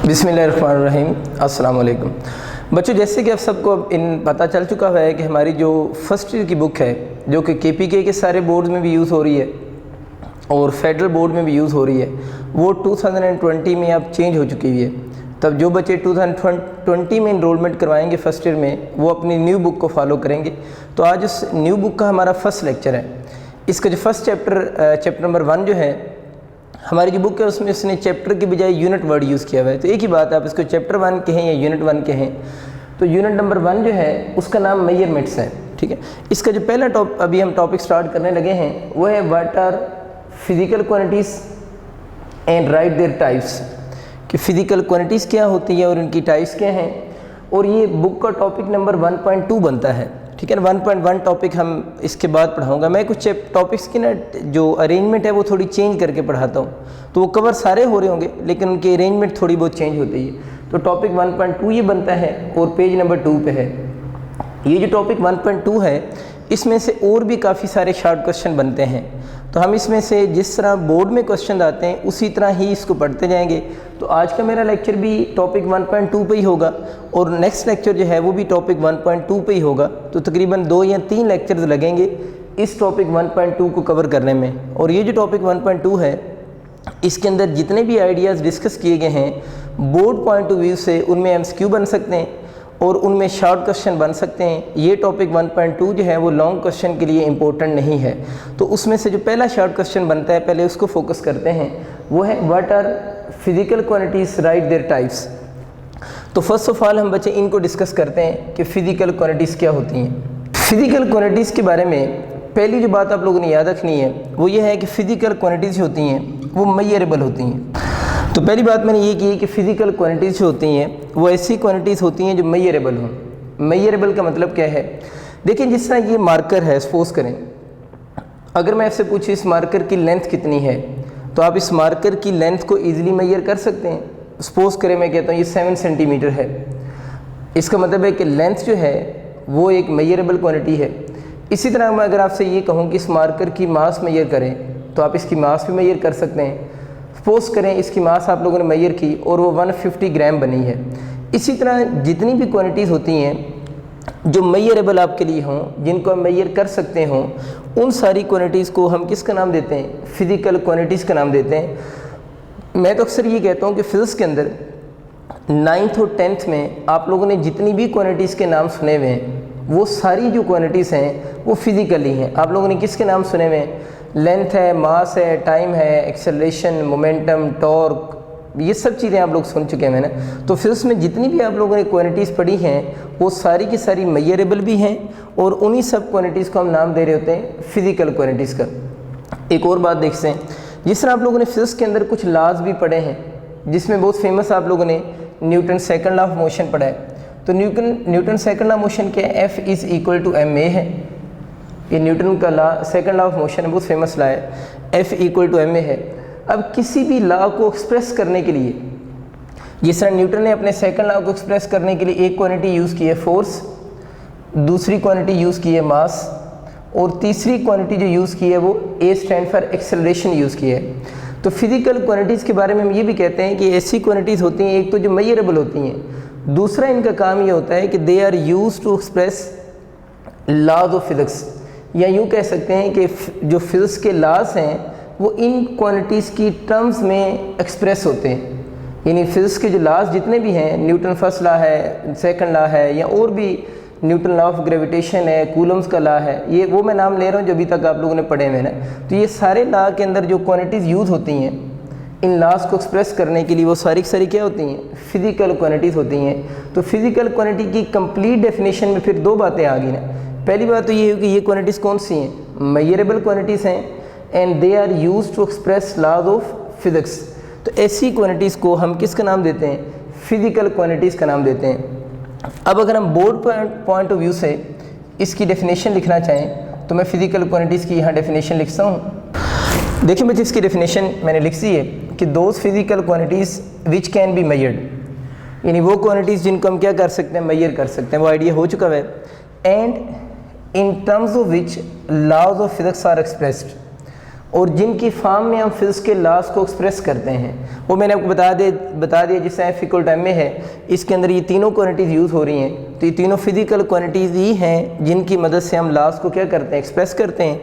बिस्मिल्लाहिर्रहमानिर्रहीम। अस्सलाम वालेकुम बच्चों, जैसे कि आप सबको अब पता चल चुका है कि हमारी जो फर्स्ट ईयर की बुक है जो कि KPK के सारे बोर्ड में भी यूज़ हो रही है और फेडरल बोर्ड में भी यूज़ हो रही है, वो 2020 में अब चेंज हो चुकी हुई है। तब जो बच्चे 2020 में इनरोलमेंट करवाएंगे फर्स्ट ईयर में, वो अपनी न्यू बुक को फॉलो करेंगे। तो आज उस न्यू बुक का हमारा फर्स्ट लेक्चर है। इसका जो फर्स्ट चैप्टर नंबर 1 जो है हमारी जो बुक है उसमें उसने चैप्टर के बजाय यूनिट वर्ड यूज़ किया हुआ है। तो एक ही बात है, आप इसको चैप्टर 1 कहें या यूनिट 1 कहें। तो यूनिट नंबर 1 जो है उसका नाम मेजरमेंट्स है, ठीक है। इसका जो पहला अभी हम टॉपिक स्टार्ट करने लगे हैं वो है what are physical quantities and write their types, कि फ़िज़िकल क्वांटिटीज़ क्या होती है और उनकी टाइप्स क्या हैं। और ये बुक का टॉपिक नंबर 1.2 बनता है, ठीक है ना। 1.1 टॉपिक हम इसके बाद पढ़ाऊंगा। मैं कुछ टॉपिक्स की ना जो अरेंजमेंट है वो थोड़ी चेंज करके पढ़ाता हूँ, तो वो कवर सारे हो रहे होंगे लेकिन उनकी अरेंजमेंट थोड़ी बहुत चेंज होती है। तो टॉपिक 1.2 ये बनता है और पेज नंबर 2 पे है। ये जो टॉपिक 1.2 है इसमें से और भी काफ़ी सारे शॉर्ट क्वेश्चन बनते हैं। तो हम इसमें से जिस तरह बोर्ड में क्वेश्चन आते हैं उसी तरह ही इसको पढ़ते जाएंगे। तो आज का मेरा लेक्चर भी टॉपिक 1.2 पे ही होगा और नेक्स्ट लेक्चर जो है वो भी टॉपिक 1.2 पे ही होगा। तो तकरीबन 2 या 3 लेक्चर्स लगेंगे इस टॉपिक 1.2 को कवर करने में। और ये जो टॉपिक 1.2 है इसके अंदर जितने भी आइडियाज़ डिस्कस किए गए हैं बोर्ड पॉइंट ऑफ व्यू से, उनमें MCQ बन सकते हैं और उनमें शॉर्ट क्वेश्चन बन सकते हैं। ये टॉपिक 1.2 जो है वो लॉन्ग क्वेश्चन के लिए इम्पोर्टेंट नहीं है। तो उसमें से जो पहला शॉर्ट क्वेश्चन बनता है पहले उसको फोकस करते हैं, वो है what are physical quantities write their types. तो फर्स्ट ऑफ ऑल हम बच्चे इनको डिस्कस करते हैं कि फ़िज़िकल क्वांटिटीज़ क्या होती हैं। फ़िज़िकल क्वांटिटीज़ के बारे में पहली जो बात आप लोगों ने याद रखनी है वो ये है कि फ़िज़िकल क्वांटिटीज़ होती हैं वो मेजरेबल होती हैं। तो पहली बात मैंने ये की है कि फ़िज़िकल क्वांटिटीज़ जो होती हैं वो ऐसी क्वांटिटीज़ होती हैं जो मेजरेबल हों। मेजरेबल का मतलब क्या है? देखिए, जिस तरह ये मार्कर है, सपोज़ करें अगर मैं आपसे पूछूँ इस मार्कर की लेंथ कितनी है, तो आप इस मार्कर की लेंथ को ईज़िली मेजर कर सकते हैं। सपोज़ करें मैं कहता हूँ ये 7 सेंटीमीटर है, इसका मतलब है कि लेंथ जो है वो एक मेजरेबल क्वांटिटी है। इसी तरह मैं अगर आपसे ये कहूँ कि इस मार्कर की मास मेजर करें, तो आप इसकी मास भी मेजर कर सकते हैं। सपोज़ करें इसकी मास आप लोगों ने मेजर की और वो 150 ग्राम बनी है। इसी तरह जितनी भी क्वांटिटीज़ होती हैं जो मेजरेबल आपके लिए हों, जिनको हम मेजर कर सकते हों, उन सारी क्वांटिटीज़ को हम किसका नाम देते हैं? फ़िज़िकल क्वांटिटीज़ का नाम देते हैं। मैं तो अक्सर ये कहता हूँ कि फ़िज़िक्स के अंदर 9th और 10th में आप लोगों ने जितनी भी क्वांटिटीज़ के नाम सुने हुए हैं वो सारी जो क्वांटिटीज़ हैं वो फिज़िकली हैं। आप लोगों ने किसके नाम सुने हुए हैं? लेंथ है, मास है, टाइम है, एक्सेलरेशन, मोमेंटम, टॉर्क, ये सब चीज़ें आप लोग सुन चुके हैं ना। तो फिज़िक्स में जितनी भी आप लोगों ने क्वांटिटीज़ पढ़ी हैं वो सारी की सारी मेजरेबल भी हैं और उन्हीं सब क्वांटिटीज़ को हम नाम दे रहे होते हैं फ़िज़िकल क्वांटिटीज़ का। एक और बात देखते हैं, जिस तरह आप लोगों ने फिज़िक्स के अंदर कुछ लॉज भी पढ़े हैं जिसमें बहुत फेमस आप लोगों ने Newton second law of motion पढ़ा है। तो Newton second law of motion क्या है? F = ma है। ये न्यूटन का law second law of motion है, बहुत फेमस लॉ है। F = ma है। अब किसी भी लॉ को एक्सप्रेस करने के लिए, जिस तरह न्यूटन ने अपने सेकंड लॉ को एक्सप्रेस करने के लिए एक क्वांटिटी यूज़ की है फोर्स, दूसरी क्वांटिटी यूज़ की है मास, और तीसरी क्वांटिटी जो यूज़ की है वो A stand for acceleration use की है। तो फिज़िकल क्वांटिटीज़ के बारे में हम ये भी कहते हैं कि ऐसी क्वांटिटीज़ होती हैं एक तो जो मेजरेबल होती हैं, दूसरा इनका काम ये होता है कि they are use to express laws of physics, या यूँ कह सकते हैं कि जो फिज़िक्स के लॉज हैं वो इन क्वांटिटीज़ की टर्म्स में एक्सप्रेस होते हैं। यानी फिज़िक्स के जो लॉज जितने भी हैं, न्यूटन फर्स्ट लॉ है, सेकंड लॉ है, या और भी न्यूटन लॉ ऑफ ग्रेविटेशन है, कूलम्स का लॉ है, ये वो मैं नाम ले रहा हूँ जो अभी तक आप लोगों ने पढ़े हुए हैं। तो ये सारे लॉ के अंदर जो क्वांटिटीज़ यूज़ होती हैं इन लॉज को एक्सप्रेस करने के लिए वो सारी की सारी क्या होती हैं? फ़िज़िकल क्वांटिटीज़ होती हैं। तो फिज़िकल क्वांटिटी की कंप्लीट डेफिनेशन में फिर 2 बातें आ गई ना। पहली बात तो ये है कि ये क्वांटिटीज़ कौन सी हैं? मेजरेबल क्वांटिटीज़ हैं and they are use to express laws of physics. तो ऐसी क्वांटिटीज़ को हम किसका नाम देते हैं? फ़िज़िकल क्वांटिटीज़ का नाम देते हैं। अब अगर हम बोर्ड पॉइंट ऑफ व्यू से इसकी डेफिनेशन लिखना चाहें तो मैं फ़िज़िकल क्वांटिटीज़ की यहाँ डेफिनेशन लिखता हूँ। देखिए बच्चे, इसकी डेफिनेशन मैंने लिख दी है कि those physical quantities which can be measured, यानी वो क्वांटिटीज़ जिनको हम क्या कर सकते हैं, मेजर कर सकते हैं, वो आइडिया हो चुका है। And in terms of which laws of physics are expressed, और जिनकी फॉर्म में हम फिजिक्स के लॉज को एक्सप्रेस करते हैं, वो मैंने आपको बता दिया जिससे एफिकल टाइम में है। इसके अंदर ये तीनों क्वांटिटीज़ यूज़ हो रही हैं, तो ये तीनों फिजिकल क्वांटिटीज़ ही हैं जिनकी मदद से हम लॉज को क्या करते हैं, एक्सप्रेस करते हैं।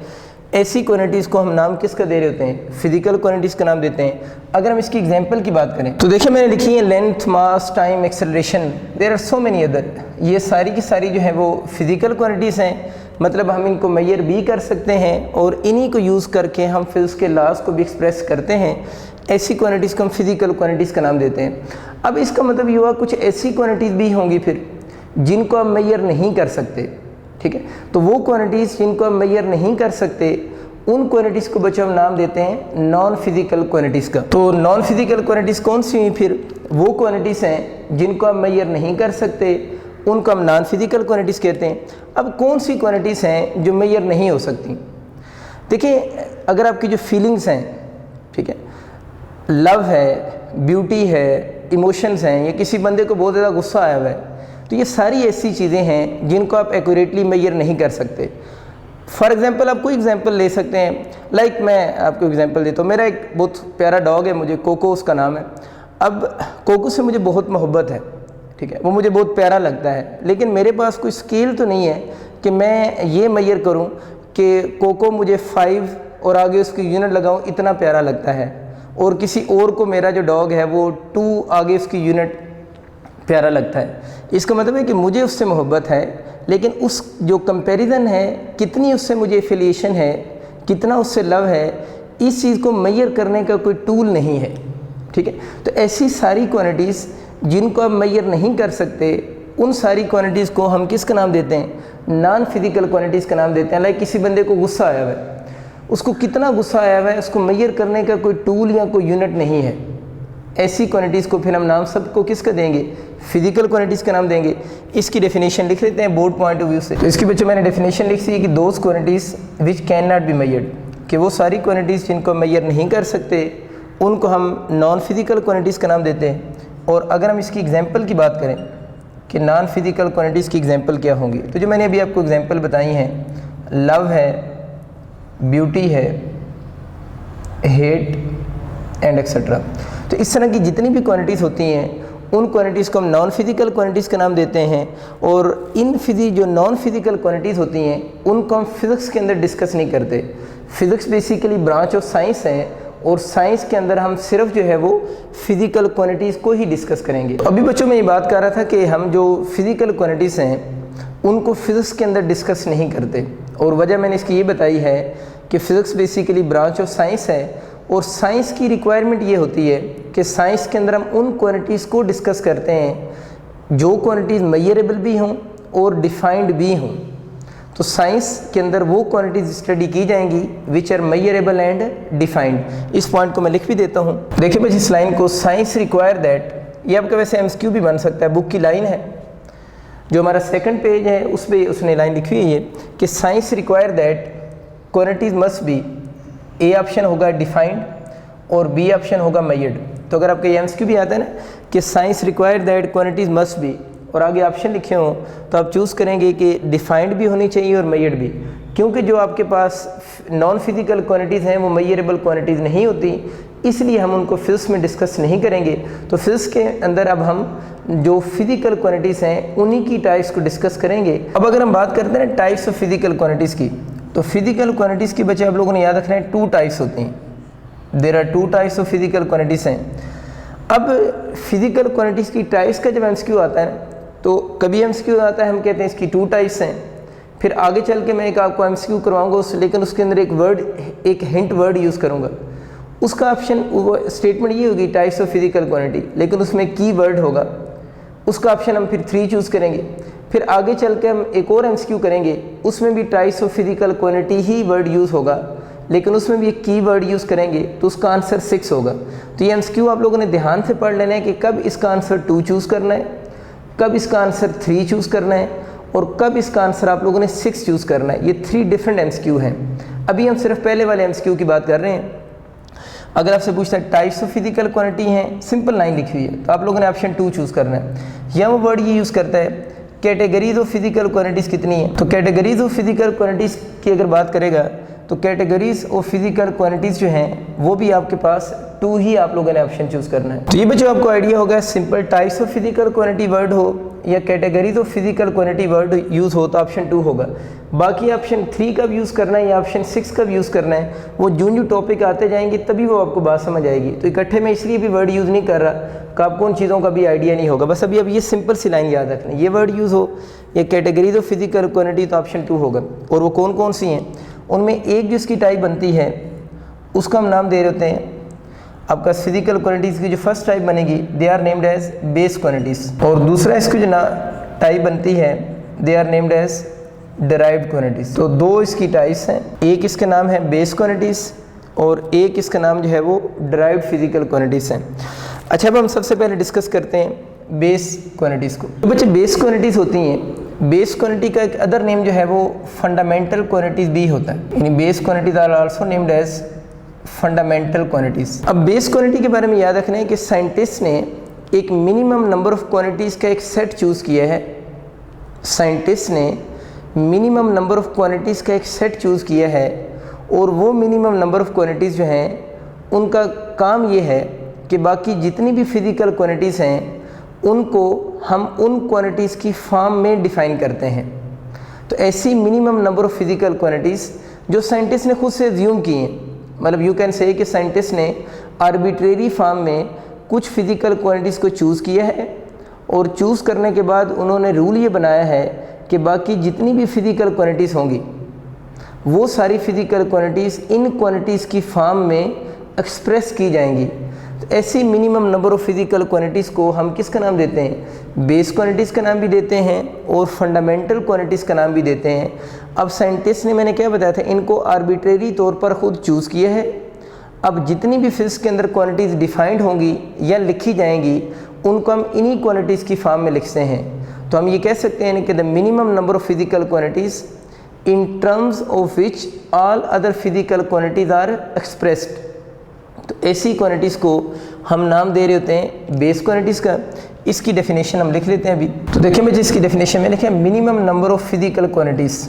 ऐसी क्वांटिटीज़ को हम नाम किसका दे रहे होते हैं, फिजिकल क्वांटिटीज़ का नाम देते हैं। अगर हम इसकी एग्जांपल की बात करें तो देखिए मैंने लिखी है length, mass, time, acceleration, there are so many other. ये सारी की सारी जो है वो फिजिकल क्वांटिटीज़ हैं, मतलब हम इनको मेजर भी कर सकते हैं और इन्हीं को यूज़ करके हम फिजिक्स के लॉज को भी एक्सप्रेस करते हैं। ऐसी क्वांटिटीज़ को हम फिजिकल क्वांटिटीज़ का नाम देते हैं। अब इसका मतलब ये हुआ कुछ ऐसी क्वांटिटीज़ भी होंगी फिर जिनको हम मेजर नहीं कर सकते, ठीक है। तो वो क्वांटिटीज़ जिनको हम मेजर नहीं कर सकते, उन क्वांटिटीज़ को बच्चों हम नाम देते हैं नॉन फिजिकल क्वांटिटीज़ का। तो नॉन फिजिकल क्वांटिटीज़ कौन सी हुई फिर, वो क्वांटिटीज़ हैं जिनको हम मेजर नहीं कर सकते, उनको हम नॉन फिजिकल क्वांटिटीज़ कहते हैं। अब कौन सी क्वांटिटीज़ हैं जो मेजर नहीं हो सकती। देखिए अगर आपकी जो फीलिंग्स हैं, ठीक है, लव है, ब्यूटी है, इमोशंस हैं, या किसी बंदे को बहुत ज़्यादा गुस्सा आया हुआ है, तो ये सारी ऐसी चीज़ें हैं जिनको आप एक्यूरेटली मेजर नहीं कर सकते। फॉर एग्जांपल आप कोई एग्जांपल ले सकते हैं, लाइक मैं आपको एग्जांपल देता हूँ। मेरा एक बहुत प्यारा डॉग है, मुझे कोको उसका नाम है। अब कोको से मुझे बहुत मोहब्बत है, ठीक है, वो मुझे बहुत प्यारा लगता है, लेकिन मेरे पास कोई स्केल तो नहीं है कि मैं ये मेजर करूँ कि कोको मुझे 5 और आगे उसकी यूनिट लगाऊँ इतना प्यारा लगता है, और किसी और को मेरा जो डॉग है वो 2 आगे उसकी यूनिट प्यारा लगता है। इसका मतलब है कि मुझे उससे मोहब्बत है, लेकिन उस जो कंपैरिजन है, कितनी उससे मुझे एफिलिएशन है, कितना उससे लव है, इस चीज़ को मेजर करने का कोई टूल नहीं है, ठीक है। तो ऐसी सारी क्वांटिटीज़ जिनको आप मेजर नहीं कर सकते, उन सारी क्वांटिटीज़ को हम किसका नाम देते हैं, नॉन फिजिकल क्वांटिटीज़ का नाम देते हैं। लाइक किसी बंदे को गुस्सा आया हुआ है, उसको कितना गुस्सा आया हुआ है, उसको मेजर करने का कोई टूल या कोई यूनिट नहीं है। ऐसी क्वांटिटीज़ को फिर हम नाम सबको किसका देंगे, फिजिकल क्वांटिटीज़ का नाम देंगे। इसकी डेफिनेशन लिख लेते हैं बोर्ड पॉइंट ऑफ व्यू से। तो इसके बच्चों मैंने डेफिनेशन लिखी है कि those quantities which can not be measured, कि वो सारी क्वांटिटीज़ जिनको मेजर नहीं कर सकते उनको हम नॉन फिजिकल क्वांटिटीज़ का नाम देते हैं। और अगर हम इसकी एग्जांपल की बात करें कि नॉन फिजिकल क्वांटिटीज़ की एग्जांपल क्या होंगी, तो जो मैंने अभी आपको एग्जांपल बताई हैं, लव है, ब्यूटी है, हेट एंड एक्सेट्रा। तो इस तरह की जितनी भी क्वांटिटीज़ होती हैं उन क्वांटिटीज़ को हम नॉन फिजिकल क्वांटिटीज़ का नाम देते हैं। और इन जो नॉन फिजिकल क्वांटिटीज़ होती हैं उनको हम फिज़िक्स के अंदर डिस्कस नहीं करते। Physics basically branch of science है, और साइंस के अंदर हम सिर्फ जो है वो फिजिकल क्वांटिटीज़ को ही डिस्कस करेंगे। अभी बच्चों मैं ये बात कर रहा था कि हम जो फिजिकल क्वांटिटीज़ हैं उनको फिज़िक्स के अंदर डिस्कस नहीं करते, और वजह मैंने इसकी ये बताई है कि physics basically branch of science है, और साइंस की रिक्वायरमेंट ये होती है कि साइंस के अंदर हम उन क्वांटिटीज़ को डिस्कस करते हैं जो क्वांटिटीज़ मेजरेबल भी हों और डिफाइंड भी हों। तो साइंस के अंदर वो क्वांटिटीज़ स्टडी की जाएंगी which are measurable and defined. इस पॉइंट को मैं लिख भी देता हूँ। देखिए बस इस लाइन को, साइंस रिक्वायर दैट, ये आपका वैसे एमसीक्यू भी बन सकता है, बुक की लाइन है, जो हमारा सेकंड पेज है उस पर उसने लाइन लिखी हुई है कि science require that quantities must be, A option होगा डिफाइंड और बी ऑप्शन होगा मेजर्ड। तो अगर आपका एमसीक्यू भी आता है ना कि science require that quantities must be और आगे ऑप्शन लिखे हों, तो आप चूज़ करेंगे कि डिफाइंड भी होनी चाहिए और मेजर्ड भी, क्योंकि जो आपके पास नॉन फिजिकल क्वांटिटीज़ हैं वो मेजरेबल क्वांटिटीज़ नहीं होती, इसलिए हम उनको फिज़िक्स में डिस्कस नहीं करेंगे। तो फिज़िक्स के अंदर अब हम जो फिजिकल क्वांटिटीज़ हैं उन्हीं की टाइप्स को डिस्कस करेंगे। अब अगर हम बात करते हैं टाइप्स ऑफ फिजिकल क्वांटिटीज़ की, तो फिजिकल क्वांटिटीज़ के बच्चे आप लोगों ने याद रखना है 2 टाइप्स होती हैं। There are 2 types of physical quantities हैं। अब फिजिकल क्वांटिटीज़ की टाइप्स का जब एमसीक्यू आता है तो कभी एमसीक्यू आता है हम कहते हैं इसकी 2 टाइप्स हैं, फिर आगे चल के मैं एक आपको एमसीक्यू करवाऊंगा लेकिन उसके अंदर एक हिंट वर्ड यूज़ करूंगा। उसका ऑप्शन स्टेटमेंट ये होगी टाइप्स ऑफ फिजिकल क्वांटिटी, लेकिन उसमें की वर्ड होगा, उसका ऑप्शन हम फिर 3 चूज़ करेंगे। फिर आगे चल के हम एक और एमसीक्यू करेंगे, उसमें भी types of physical quantity he word use होगा, लेकिन उसमें भी एक की वर्ड यूज़ करेंगे, तो उसका आंसर 6 होगा। तो ये एमसीक्यू आप लोगों ने ध्यान से पढ़ लेना है कि कब इसका आंसर 2 चूज़ करना है, कब इसका आंसर 3 चूज़ करना है, और कब इसका आंसर आप लोगों ने 6 चूज़ करना है। ये 3 डिफरेंट एमसीक्यू हैं। अभी हम सिर्फ पहले वाले एमसीक्यू की बात कर रहे हैं। अगर आपसे पूछता है टाइप्स ऑफ फिजिकल क्वांटिटी हैं, सिंपल लाइन लिखी हुई है, तो आप लोगों ने ऑप्शन 2 चूज़ करना है। या वो वर्ड ये यूज़ करता है कैटेगरीज ऑफ फिजिकल क्वांटिटीज़ कितनी है, तो कैटेगरीज ऑफ फिजिकल क्वांटिटीज़ की अगर बात करेगा तो कैटेगरीज ऑफ फिजिकल क्वांटिटीज़ जो हैं वो भी आपके पास 2 ही आप लोगों ने ऑप्शन चूज़ करना है। तो ये बच्चों आपको आइडिया होगा, simple types of physical quantity word हो या categories of physical quantity word use हो तो ऑप्शन 2 होगा। बाकी ऑप्शन 3 कब यूज़ करना है या ऑप्शन 6 कब यूज़ करना है, वो जो टॉपिक आते जाएंगे तभी वो आपको बात समझ आएगी। तो इकट्ठे में इसलिए भी वर्ड यूज़ नहीं कर रहा कि आपको उन चीज़ों का भी आइडिया नहीं होगा। बस अभी अब ये सिंपल सी लाइन याद रखना, ये वर्ड यूज़ हो या कैटेगरीज ऑफ फिजिकल क्वांटिटी तो ऑप्शन 2 होगा। और वो कौन कौन सी हैं, उनमें एक जिसकी टाइप बनती है उसका हम नाम दे रहे होते हैं आपका फिजिकल क्वांटिटीज़ की जो फर्स्ट टाइप बनेगी they are named as base quantities, और दूसरा इसकी जो टाइप बनती है they are named as derived quantities. तो 2 इसकी टाइप्स हैं, एक इसका नाम है बेस क्वांटिटीज़ और एक इसका नाम जो है वो डिराइव्ड फिजिकल क्वांटिटीज़ हैं। अच्छा, अब हम सबसे पहले डिस्कस करते हैं बेस क्वांटिटीज़ को। तो बच्चे बेस क्वांटिटीज़ होती हैं, बेस क्वांटिटी का एक अदर नेम जो है वो फंडामेंटल क्वांटिटीज़ भी होता है, यानी base quantities are also named as fundamental quantities. अब बेस क्वांटिटी के बारे में याद रखना है कि साइंटिस्ट ने एक मिनिमम नंबर ऑफ क्वांटिटीज़ का एक सेट चूज़ किया है। साइंटिस्ट ने मिनिमम नंबर ऑफ क्वांटिटीज़ का एक सेट चूज़ किया है और वो मिनिमम नंबर ऑफ क्वांटिटीज़ जो हैं उनका काम ये है कि बाकी जितनी भी फिजिकल क्वांटिटीज़ हैं उनको हम उन क्वांटिटीज़ की फॉर्म में डिफ़ाइन करते हैं। तो ऐसी minimum number of physical quantities जो साइंटिस्ट ने खुद से एज्यूम की हैं, मतलब यू कैन से कि साइंटिस्ट ने आर्बिट्रेरी फॉर्म में कुछ फिजिकल क्वांटिटीज़ को चूज़ किया है और चूज़ करने के बाद उन्होंने रूल ये बनाया है कि बाकी जितनी भी फिजिकल क्वांटिटीज़ होंगी वो सारी फिजिकल क्वांटिटीज़ इन क्वांटिटीज़ की फॉर्म में एक्सप्रेस की जाएंगी। तो ऐसी minimum number of physical quantities को हम किसका नाम देते हैं, बेस क्वांटिटीज़ का नाम भी देते हैं और फंडामेंटल क्वांटिटीज़ का नाम भी देते हैं। अब साइंटिस्ट ने, मैंने क्या बताया था, इनको आर्बिट्रेरी तौर पर ख़ुद चूज़ किया है। अब जितनी भी फिजिक्स के अंदर क्वांटिटीज़ डिफाइंड होंगी या लिखी जाएंगी उनको हम इन्हीं क्वांटिटीज़ की फॉर्म में लिखते हैं। तो हम ये कह सकते हैं कि the minimum number of physical quantities in terms of which all other physical quantities are expressed. तो ऐसी क्वांटिटीज़ को हम नाम दे रहे होते हैं बेस क्वांटिटीज़ का। इसकी डेफिनेशन हम लिख लेते हैं अभी। तो देखिए मुझे इसकी डेफिनेशन में लिखे minimum number of physical quantities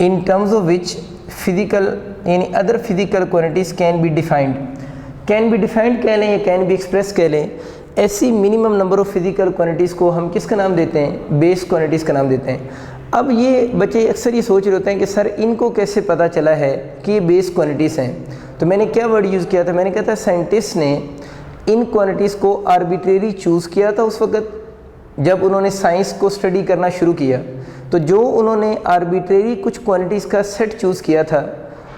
in terms of which physical यानी other physical quantities can be defined. Can be defined कह लें या कैन बी एक्सप्रेस कह लें, ऐसी minimum number of physical quantities को हम किसका नाम देते हैं, बेस क्वांटिटीज़ का नाम देते हैं। अब ये बच्चे अक्सर ये सोच रहे होते हैं कि सर इनको कैसे पता चला है कि ये बेस क्वांटिटीज़ हैं। तो मैंने क्या वर्ड यूज़ किया था, मैंने कहा था साइंटिस्ट ने इन क्वांटिटीज़ को आर्बिट्रेरी चूज़ किया था उस वक्त जब उन्होंने साइंस को स्टडी करना शुरू किया। तो जो उन्होंने आर्बिट्रेरी कुछ क्वांटिटीज़ का सेट चूज़ किया था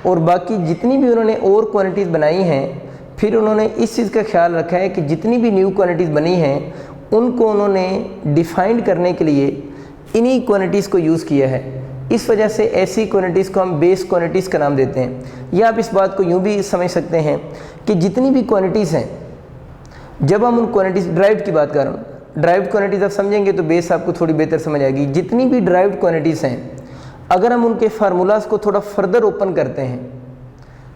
और बाकी जितनी भी उन्होंने और क्वांटिटीज़ बनाई हैं, फिर उन्होंने इस चीज़ का ख्याल रखा है कि जितनी भी न्यू क्वांटिटीज़ बनी हैं उनको उन्होंने डिफाइंड करने के लिए इन्हीं क्वांटिटीज़ को यूज़ किया है। इस वजह से ऐसी क्वांटिटीज़ को हम बेस क्वांटिटीज़ का नाम देते हैं। या आप इस बात को यूँ भी समझ सकते हैं कि जितनी भी क्वांटिटीज़ हैं, जब हम उन क्वांटिटीज़ ड्राइव्ड की बात कर रहा हूँ, ड्राइव्ड क्वांटिटीज़ आप समझेंगे तो बेस आपको थोड़ी बेहतर समझ आएगी। जितनी भी ड्राइव्ड क्वांटिटीज़ हैं, अगर हम उनके फार्मूलाज़ को थोड़ा फर्दर ओपन करते हैं,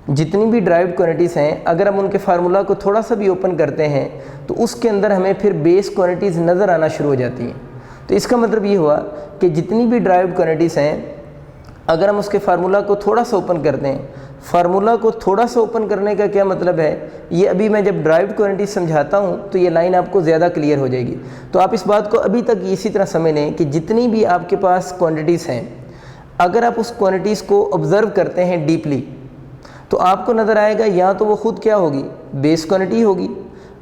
जितनी भी ड्राइव्ड क्वांटिटीज़ हैं अगर हम उनके फार्मूला को थोड़ा सा भी ओपन करते हैं तो उसके अंदर हमें फिर बेस क्वांटिटीज़ नज़र आना शुरू हो जाती हैं। तो इसका मतलब ये हुआ कि जितनी भी ड्राइव्ड क्वांटिटीज़ हैं अगर हम उसके फार्मूला को थोड़ा सा ओपन करते हैं, फार्मूला को थोड़ा सा ओपन करने का क्या मतलब है, ये अभी मैं जब ड्राइव्ड क्वांटिटीज़ समझाता हूँ तो ये लाइन आपको ज़्यादा क्लियर हो जाएगी। तो आप इस बात को अभी तक इसी तरह समझ लें कि जितनी भी आपके पास क्वांटिटीज़ हैं, अगर आप उस क्वांटिटीज़ को ऑब्ज़र्व करते हैं डीपली तो आपको नज़र आएगा या तो वो ख़ुद क्या होगी, बेस क्वांटिटी होगी।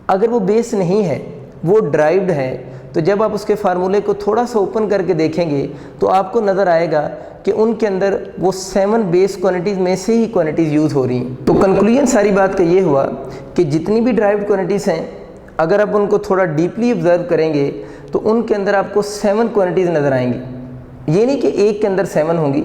अगर वो बेस नहीं है, वो ड्राइव्ड है, तो जब आप उसके फार्मूले को थोड़ा सा ओपन करके देखेंगे तो आपको नज़र आएगा कि उनके अंदर वो 7 बेस क्वांटिटीज़ में से ही क्वांटिटीज़ यूज़ हो रही हैं। तो कंक्लूजन सारी बात का ये हुआ कि जितनी भी ड्राइव्ड क्वांटिटीज़ हैं, अगर आप उनको थोड़ा डीपली ऑब्ज़र्व करेंगे तो उनके अंदर आपको 7 क्वांटिटीज़ नज़र आएंगी। ये नहीं कि एक के अंदर 7 होंगी,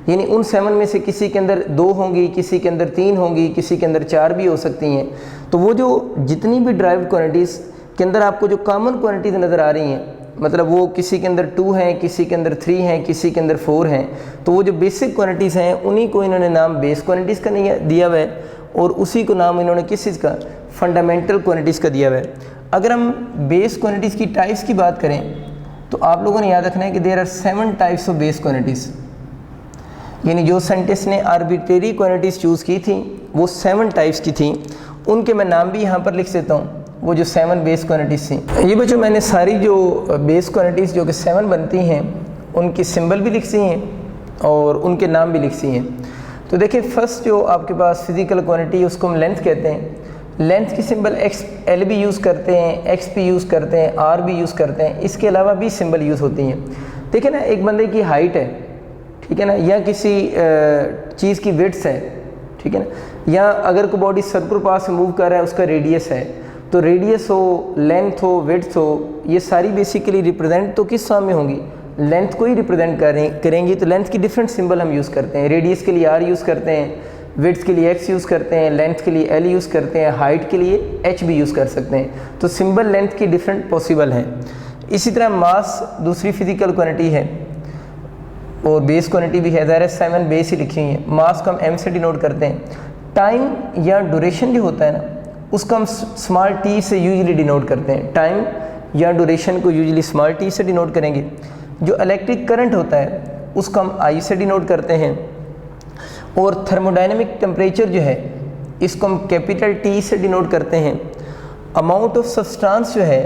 यानी उन 7 में से किसी के अंदर 2 होंगी, किसी के अंदर 3 होंगी, किसी के अंदर 4 भी हो सकती हैं। तो वो जो जितनी भी ड्राइव्ड क्वांटिटीज़ के अंदर आपको जो कॉमन क्वांटिटीज़ नज़र आ रही हैं, मतलब वो किसी के अंदर 2 हैं, किसी के अंदर 3 हैं, किसी के अंदर 4 हैं, तो वो जो बेसिक क्वांटिटीज़ हैं उन्हीं को इन्होंने नाम बेस क्वांटिटीज़ का दिया हुआ है। और उसी को नाम इन्होंने किस चीज़ का, फंडामेंटल क्वांटिटीज़ का दिया हुआ है। अगर हम बेस क्वांटिटीज़ की टाइप्स की बात करें तो आप लोगों ने याद रखना है कि there are 7 types of base quantities, यानी जो साइंटिस्ट ने आर्बिट्रेरी क्वांटिटीज़ चूज़ की थी वो 7 टाइप्स की थी। उनके मैं नाम भी यहाँ पर लिख देता हूँ, वो जो 7 बेस क्वांटिटीज़ थी। ये बच्चों मैंने सारी जो बेस क्वांटिटीज़ जो कि 7 बनती हैं उनकी सिंबल भी लिखी हैं और उनके नाम भी लिखी हैं। तो देखिए फर्स्ट जो आपके पास फिज़िकल क्वांटिटी उसको हम लेंथ कहते हैं। लेंथ की सिंबल एल भी यूज़ करते हैं, एक्स भी यूज़ करते हैं, आर भी यूज़ करते हैं, इसके अलावा भी सिंबल यूज़ होती हैं। देखिए ना, एक बंदे की हाइट है, ठीक है ना, या किसी चीज़ की विड्थ है, ठीक है ना, या अगर कोई बॉडी सर्कुलर पाथ से मूव कर रहा है उसका रेडियस है, तो रेडियस हो, लेंथ हो, विड्थ हो, ये सारी बेसिकली रिप्रेजेंट तो किस फॉर्म में होंगी, लेंथ को ही रिप्रेजेंट करेंगी। तो लेंथ की डिफरेंट सिंबल हम यूज़ करते हैं। रेडियस के लिए आर यूज़ करते हैं, विड्थ के लिए एक्स यूज़ करते हैं, लेंथ के लिए एल यूज़ करते हैं, हाइट के लिए एच भी यूज़ कर सकते हैं। तो सिंबल लेंथ की डिफरेंट पॉसिबल हैं। इसी तरह मास दूसरी फिजिकल क्वांटिटी है और बेस क्वांटिटी भी है, ज़ाहिर है 7 बेस ही लिखी हुई है। मास को हम एम से डिनोट करते हैं। टाइम या ड्यूरेशन जो होता है ना उसको हम स्मॉल टी से यूजुअली डिनोट करते हैं। टाइम या ड्यूरेशन को यूजुअली स्मॉल टी से डिनोट करेंगे। जो इलेक्ट्रिक करंट होता है उसको हम आई से डिनोट करते हैं। और थर्मोडाइनमिक टेम्परेचर जो है इसको हम कैपिटल टी से डिनोट करते हैं। अमाउंट ऑफ सब्सटेंस जो है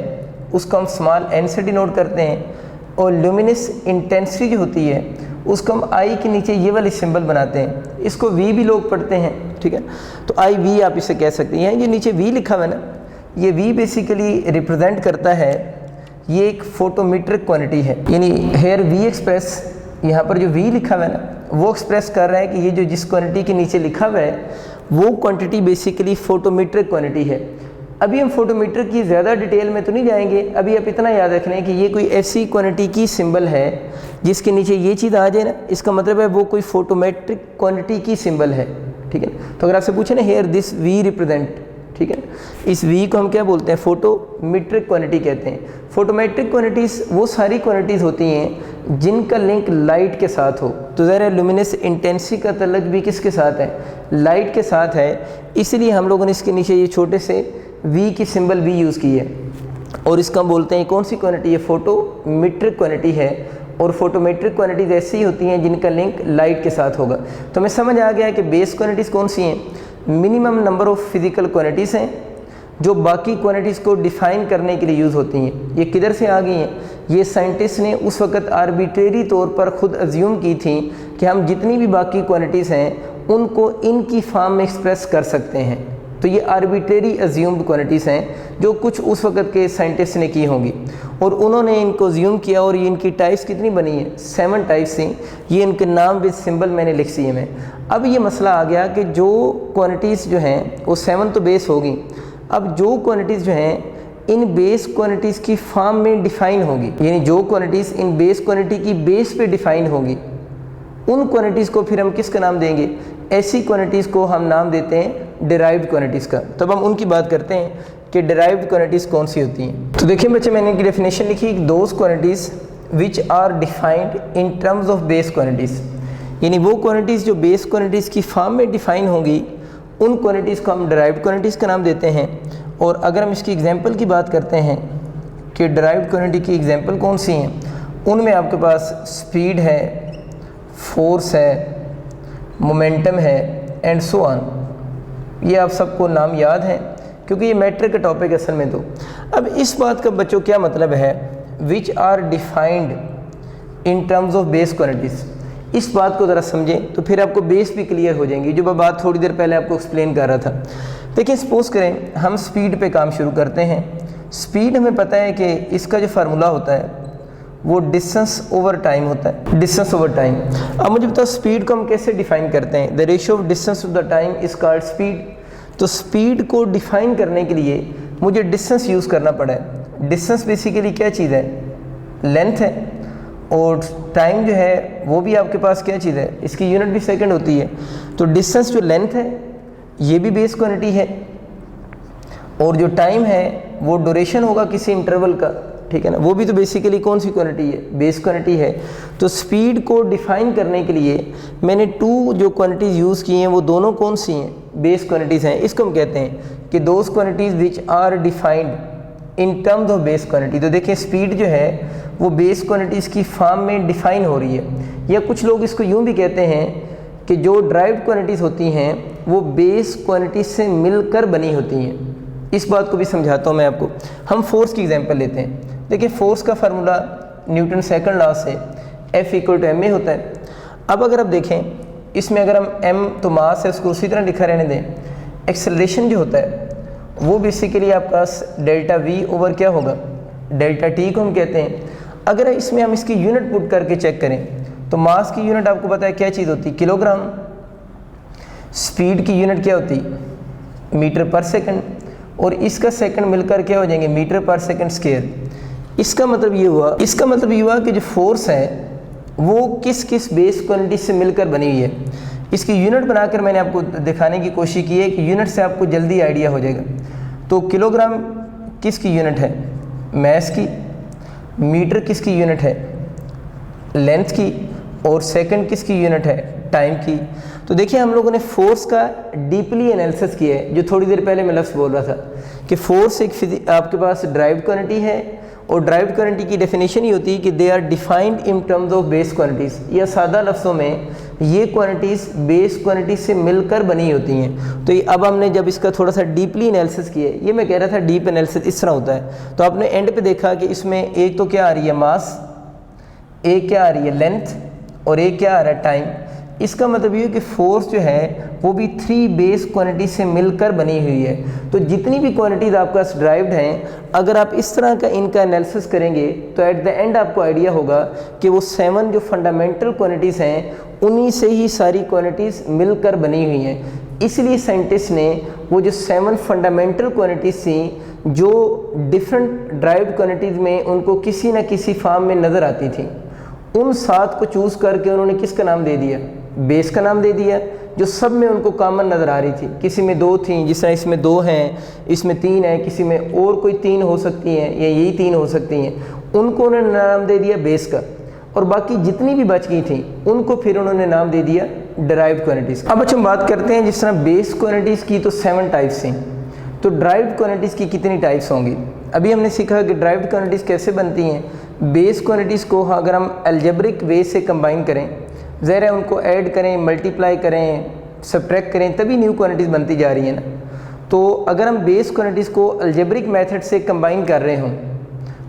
उसको हम स्मॉल एन से डिनोट करते हैं। और ल्यूमिनस इंटेंसिटी जो होती है उसको हम आई के नीचे ये वाली सिंबल बनाते हैं। इसको वी भी लोग पढ़ते हैं, ठीक है, तो आई वी आप इसे कह सकते हैं। ये नीचे वी लिखा हुआ है ना, ये वी बेसिकली रिप्रेजेंट करता है, ये एक फोटोमेट्रिक क्वांटिटी है। यानी हेयर वी एक्सप्रेस, यहाँ पर जो वी लिखा हुआ है ना वो एक्सप्रेस कर रहा है कि ये जो जिस क्वांटिटी के नीचे लिखा हुआ है वो क्वांटिटी बेसिकली फोटोमेट्रिक क्वांटिटी है। अभी हम फोटोमीटर की ज़्यादा डिटेल में तो नहीं जाएंगे, अभी आप इतना याद रख लें कि ये कोई ऐसी क्वांटिटी की सिंबल है जिसके नीचे ये चीज़ आ जाए ना, इसका मतलब है वो कोई फोटोमेट्रिक क्वांटिटी की सिंबल है, ठीक है। तो अगर आपसे पूछे ना हेयर दिस वी रिप्रेजेंट, ठीक है, इस वी को हम क्या बोलते हैं, फोटोमेट्रिक क्वांटिटी कहते हैं। फोटोमेट्रिक क्वांटिटीज़ वो सारी क्वांटिटीज़ होती हैं जिनका लिंक लाइट के साथ हो। तो ज़रा लुमिनस इंटेंसिटी का तल्लुक भी किसके साथ है, लाइट के साथ है, इसलिए हम लोगों ने इसके नीचे ये छोटे से वी की सिंबल भी यूज़ की है। और इसका हम बोलते हैं कौन सी क्वांटिटी है, फोटोमेट्रिक क्वांटिटी है। और फोटोमेट्रिक क्वांटिटीज़ ऐसी ही होती हैं जिनका लिंक लाइट के साथ होगा। तो हमें समझ आ गया कि बेस क्वांटिटीज़ कौन सी हैं, minimum number of physical quantities हैं जो बाकी क्वांटिटीज़ को डिफ़ाइन करने के लिए यूज़ होती हैं। ये किधर से आ गई हैं, ये साइंटिस्ट ने उस वक़्त आर्बिट्रेरी तौर पर ख़ुद अज्यूम की थी कि हम जितनी भी बाकी क्वांटिटीज़ हैं उनको इनकी फॉर्म में एक्सप्रेस कर सकते हैं। तो ये आर्बिट्रेरी अज्यूम्ड क्वांटिटीज़ हैं जो कुछ उस वक़्त के साइंटिस्ट ने की होंगी और उन्होंने इनको अज्यूम किया। और ये इनकी टाइप्स कितनी बनी है, 7 टाइप्स थी। ये इनके नाम विद सिंबल मैंने लिख सी है मैं। अब ये मसला आ गया कि जो क्वांटिटीज़ जो हैं वो 7 तो बेस होगी, अब जो क्वांटिटीज़ जो हैं इन बेस क्वांटिटीज़ की फॉर्म में डिफ़ाइन होगी, यानी जो क्वांटिटीज़ इन बेस क्वांटिटी की बेस पे डिफ़ाइन होगी उन क्वांटिटीज़ को फिर हम किसका नाम देंगे, ऐसी क्वांटिटीज़ को हम नाम देते हैं डिराइव्ड क्वांटिटीज़ का। तब हम उनकी बात करते हैं कि डिराइव्ड क्वांटिटीज़ कौन सी होती हैं। तो देखिए बच्चे, मैंने इनकी डेफिनेशन लिखी, those quantities which are defined in terms of base quantities, यानी वो क्वांटिटीज़ जो बेस क्वांटिटीज़ की फॉर्म में डिफ़ाइन होंगी उन क्वांटिटीज़ को हम डिराइव्ड क्वांटिटीज़ का नाम देते हैं। और अगर हम इसकी एग्जांपल की बात करते हैं कि डिराइव्ड क्वांटिटी की एग्जांपल कौन सी हैं, उनमें आपके पास स्पीड है, फोर्स है, मोमेंटम है एंड सो ऑन। ये आप सबको नाम याद हैं क्योंकि ये मैट्रिक का टॉपिक असल में। तो अब इस बात का बच्चों क्या मतलब है, which are defined in terms of base quantities, इस बात को ज़रा समझें तो फिर आपको बेस भी क्लियर हो जाएंगी, जो मैं बात थोड़ी देर पहले आपको एक्सप्लेन कर रहा था। देखिए सपोज़ करें हम स्पीड पे काम शुरू करते हैं। स्पीड हमें पता है कि इसका जो फार्मूला होता है वो डिस्टेंस ओवर टाइम होता है, डिस्टेंस ओवर टाइम। अब मुझे बताओ स्पीड को हम कैसे डिफ़ाइन करते हैं, the ratio of distance to the time is called speed. तो स्पीड को डिफ़ाइन करने के लिए मुझे डिस्टेंस यूज़ करना पड़ा है। डिस्टेंस बेसिकली क्या चीज़ है, लेंथ है, और टाइम जो है वो भी आपके पास क्या चीज़ है, इसकी यूनिट भी सेकंड होती है। तो डिस्टेंस जो लेंथ है ये भी बेस क्वांटिटी है, और जो टाइम है वो ड्यूरेशन होगा किसी इंटरवल का, ठीक है ना, वो भी तो बेसिकली कौन सी क्वांटिटी है, बेस क्वांटिटी है। तो स्पीड को डिफाइन करने के लिए मैंने 2 जो क्वांटिटीज़ यूज़ की हैं वो दोनों कौन सी हैं, बेस क्वांटिटीज़ हैं। इसको हम कहते हैं कि those quantities which are defined in terms of base quantity. तो देखिए स्पीड जो है वो बेस क्वांटिटीज़ की फॉर्म में डिफाइन हो रही है, या कुछ लोग इसको यूँ भी कहते हैं कि जो ड्राइव्ड क्वांटिटीज़ होती हैं वो बेस क्वांटिटीज से मिलकर बनी होती हैं। इस बात को भी समझाता हूँ मैं आपको। हम फोर्स की एग्जांपल लेते हैं। देखिए फोर्स का फार्मूला न्यूटन सेकंड लॉ से F = ma होता है। अब अगर आप देखें इसमें अगर हम m तो मास है उसको उसी तरह लिखा रहने दें, एक्सेलरेशन जो होता है वो बेसिकली आपका डेल्टा v ओवर क्या होगा, डेल्टा t को हम कहते हैं। अगर इसमें हम इसकी यूनिट पुट करके चेक करें तो मास की यूनिट आपको पता है क्या चीज़ होती है, किलोग्राम। स्पीड की यूनिट क्या होती, मीटर पर सेकंड, और इसका सेकंड मिलकर क्या हो जाएंगे, मीटर पर सेकंड स्क्वायर। इसका मतलब ये हुआ कि जो फोर्स है वो किस किस बेस क्वांटिटी से मिलकर बनी हुई है। इसकी यूनिट बनाकर मैंने आपको दिखाने की कोशिश की है कि यूनिट से आपको जल्दी आइडिया हो जाएगा। तो किलोग्राम किसकी यूनिट है, मैस की। मीटर किसकी यूनिट है, लेंथ की। और सेकंड किसकी यूनिट है, टाइम की। तो देखिए हम लोगों ने फोर्स का डीपली एनालिसिस किया है, जो थोड़ी देर पहले मैं लफ्ज़ बोल रहा था कि फोर्स एक आपके पास ड्राइव्ड क्वांटिटी है, और ड्राइव्ड क्वांटिटी की डेफिनेशन ही होती है कि they are defined in terms of base quantities, या सादा लफ्ज़ों में ये क्वांटिटीज़ बेस क्वांटिटी से मिलकर बनी होती हैं। तो ये अब हमने जब इसका थोड़ा सा डीपली एनालिसिस किया है, ये मैं कह रहा था डीप एनालिसिस इस तरह होता है। तो आपने एंड पे देखा कि इसमें एक तो क्या आ रही है मास, एक क्या आ रही है लेंथ, और एक क्या आ रहा है टाइम। इसका मतलब ये है कि फोर्स जो है वो भी 3 बेस क्वांटिटी से मिलकर बनी हुई है। तो जितनी भी क्वांटिटीज आपका ड्राइव्ड हैं, अगर आप इस तरह का इनका एनालिसिस करेंगे तो एट द एंड आपको आइडिया होगा कि वो 7 जो फंडामेंटल क्वांटिटीज़ हैं उन्हीं से ही सारी क्वांटिटीज़ मिलकर बनी हुई हैं। इसलिए साइंटिस्ट ने वो जो 7 फंडामेंटल क्वांटिटीज़ थी जो डिफरेंट ड्राइव्ड क्वांटिटीज़ में उनको किसी न किसी फॉर्म में नज़र आती थी, उन 7 को चूज़ करके उन्होंने किसका नाम दे दिया, बेस का नाम दे दिया, जो सब में उनको कॉमन नज़र आ रही थी। किसी में 2 थी, जिस तरह इसमें 2 हैं, इसमें 3 है, किसी में और कोई 3 हो सकती हैं या यही 3 हो सकती हैं, उनको उन्होंने नाम दे दिया बेस का। और बाकी जितनी भी बच गई थी उनको फिर उन्होंने नाम दे दिया ड्राइव्ड क्वांटिटीज़। अब हम बात करते हैं जिस तरह बेस क्वांटिटीज़ की तो 7 टाइप्स हैं, तो ड्राइव्ड क्वांटिटीज़ की कितनी टाइप्स होंगी। अभी हमने सीखा कि ड्राइव्ड क्वांटिटीज़ कैसे बनती हैं। बेस क्वांटिटीज़ को अगर हम अलजेब्रिक वे से कंबाइन करें, ज़ाहिर है उनको ऐड करें, मल्टीप्लाई करें, सब्ट्रैक्ट करें, तभी न्यू क्वांटिटीज़ बनती जा रही है ना। तो अगर हम बेस क्वांटिटीज़ को अलजेब्रिक मेथड से कंबाइन कर रहे हों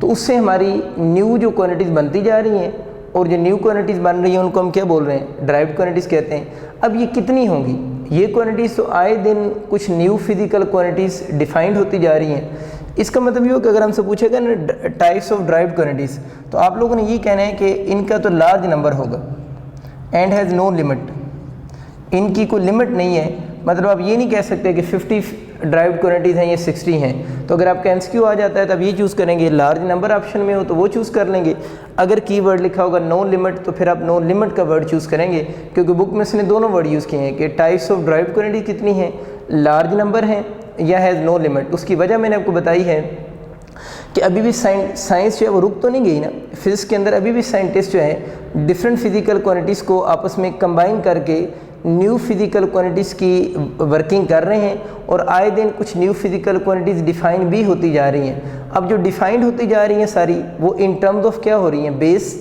तो उससे हमारी न्यू जो क्वांटिटीज़ बनती जा रही हैं, और जो न्यू क्वांटिटीज़ बन रही हैं उनको हम क्या बोल रहे हैं, ड्राइव्ड क्वांटिटीज़ कहते हैं। अब ये कितनी होंगी, ये क्वांटिटीज़ तो आए दिन कुछ न्यू फिजिकल क्वांटिटीज़ डिफाइंड होती जा रही हैं। इसका मतलब ये हो कि अगर हमसे पूछेगा ना टाइप्स ऑफ ड्राइव्ड क्वांटिटीज़, तो आप लोगों ने ये कहना है कि इनका तो लार्ज नंबर होगा एंड हैज़ नो लिमिट, इनकी कोई लिमिट नहीं है। मतलब आप ये नहीं कह सकते कि 50 ड्राइव्ड क्वांटिटीज़ हैं, ये 60 हैं। तो अगर आपका एमसीक्यू आ जाता है तब ये चूज़ करेंगे, लार्ज नंबर ऑप्शन में हो तो वो चूज़ कर लेंगे। अगर कीवर्ड लिखा होगा नो लिमिट तो फिर आप नो लिमिट का वर्ड चूज़ करेंगे, क्योंकि बुक में उसने दोनों वर्ड यूज़ किए हैं कि टाइप्स ऑफ ड्राइव्ड क्वांटिटी कितनी हैं, लार्ज नंबर हैं या हैज़ नो लिमिट। उसकी वजह मैंने आपको बताई है कि अभी भी साइंस जो है वो रुक तो नहीं गई ना। फिज़िक्स के अंदर अभी भी साइंटिस्ट जो है डिफरेंट फिजिकल क्वांटिटीज़ को आपस में कंबाइन करके न्यू फिजिकल क्वांटिटीज़ की वर्किंग कर रहे हैं, और आए दिन कुछ न्यू फिजिकल क्वांटिटीज़ डिफ़ाइन भी होती जा रही हैं। अब जो डिफ़ाइंड होती जा रही हैं सारी, वो इन टर्म्स ऑफ क्या हो रही हैं, बेस।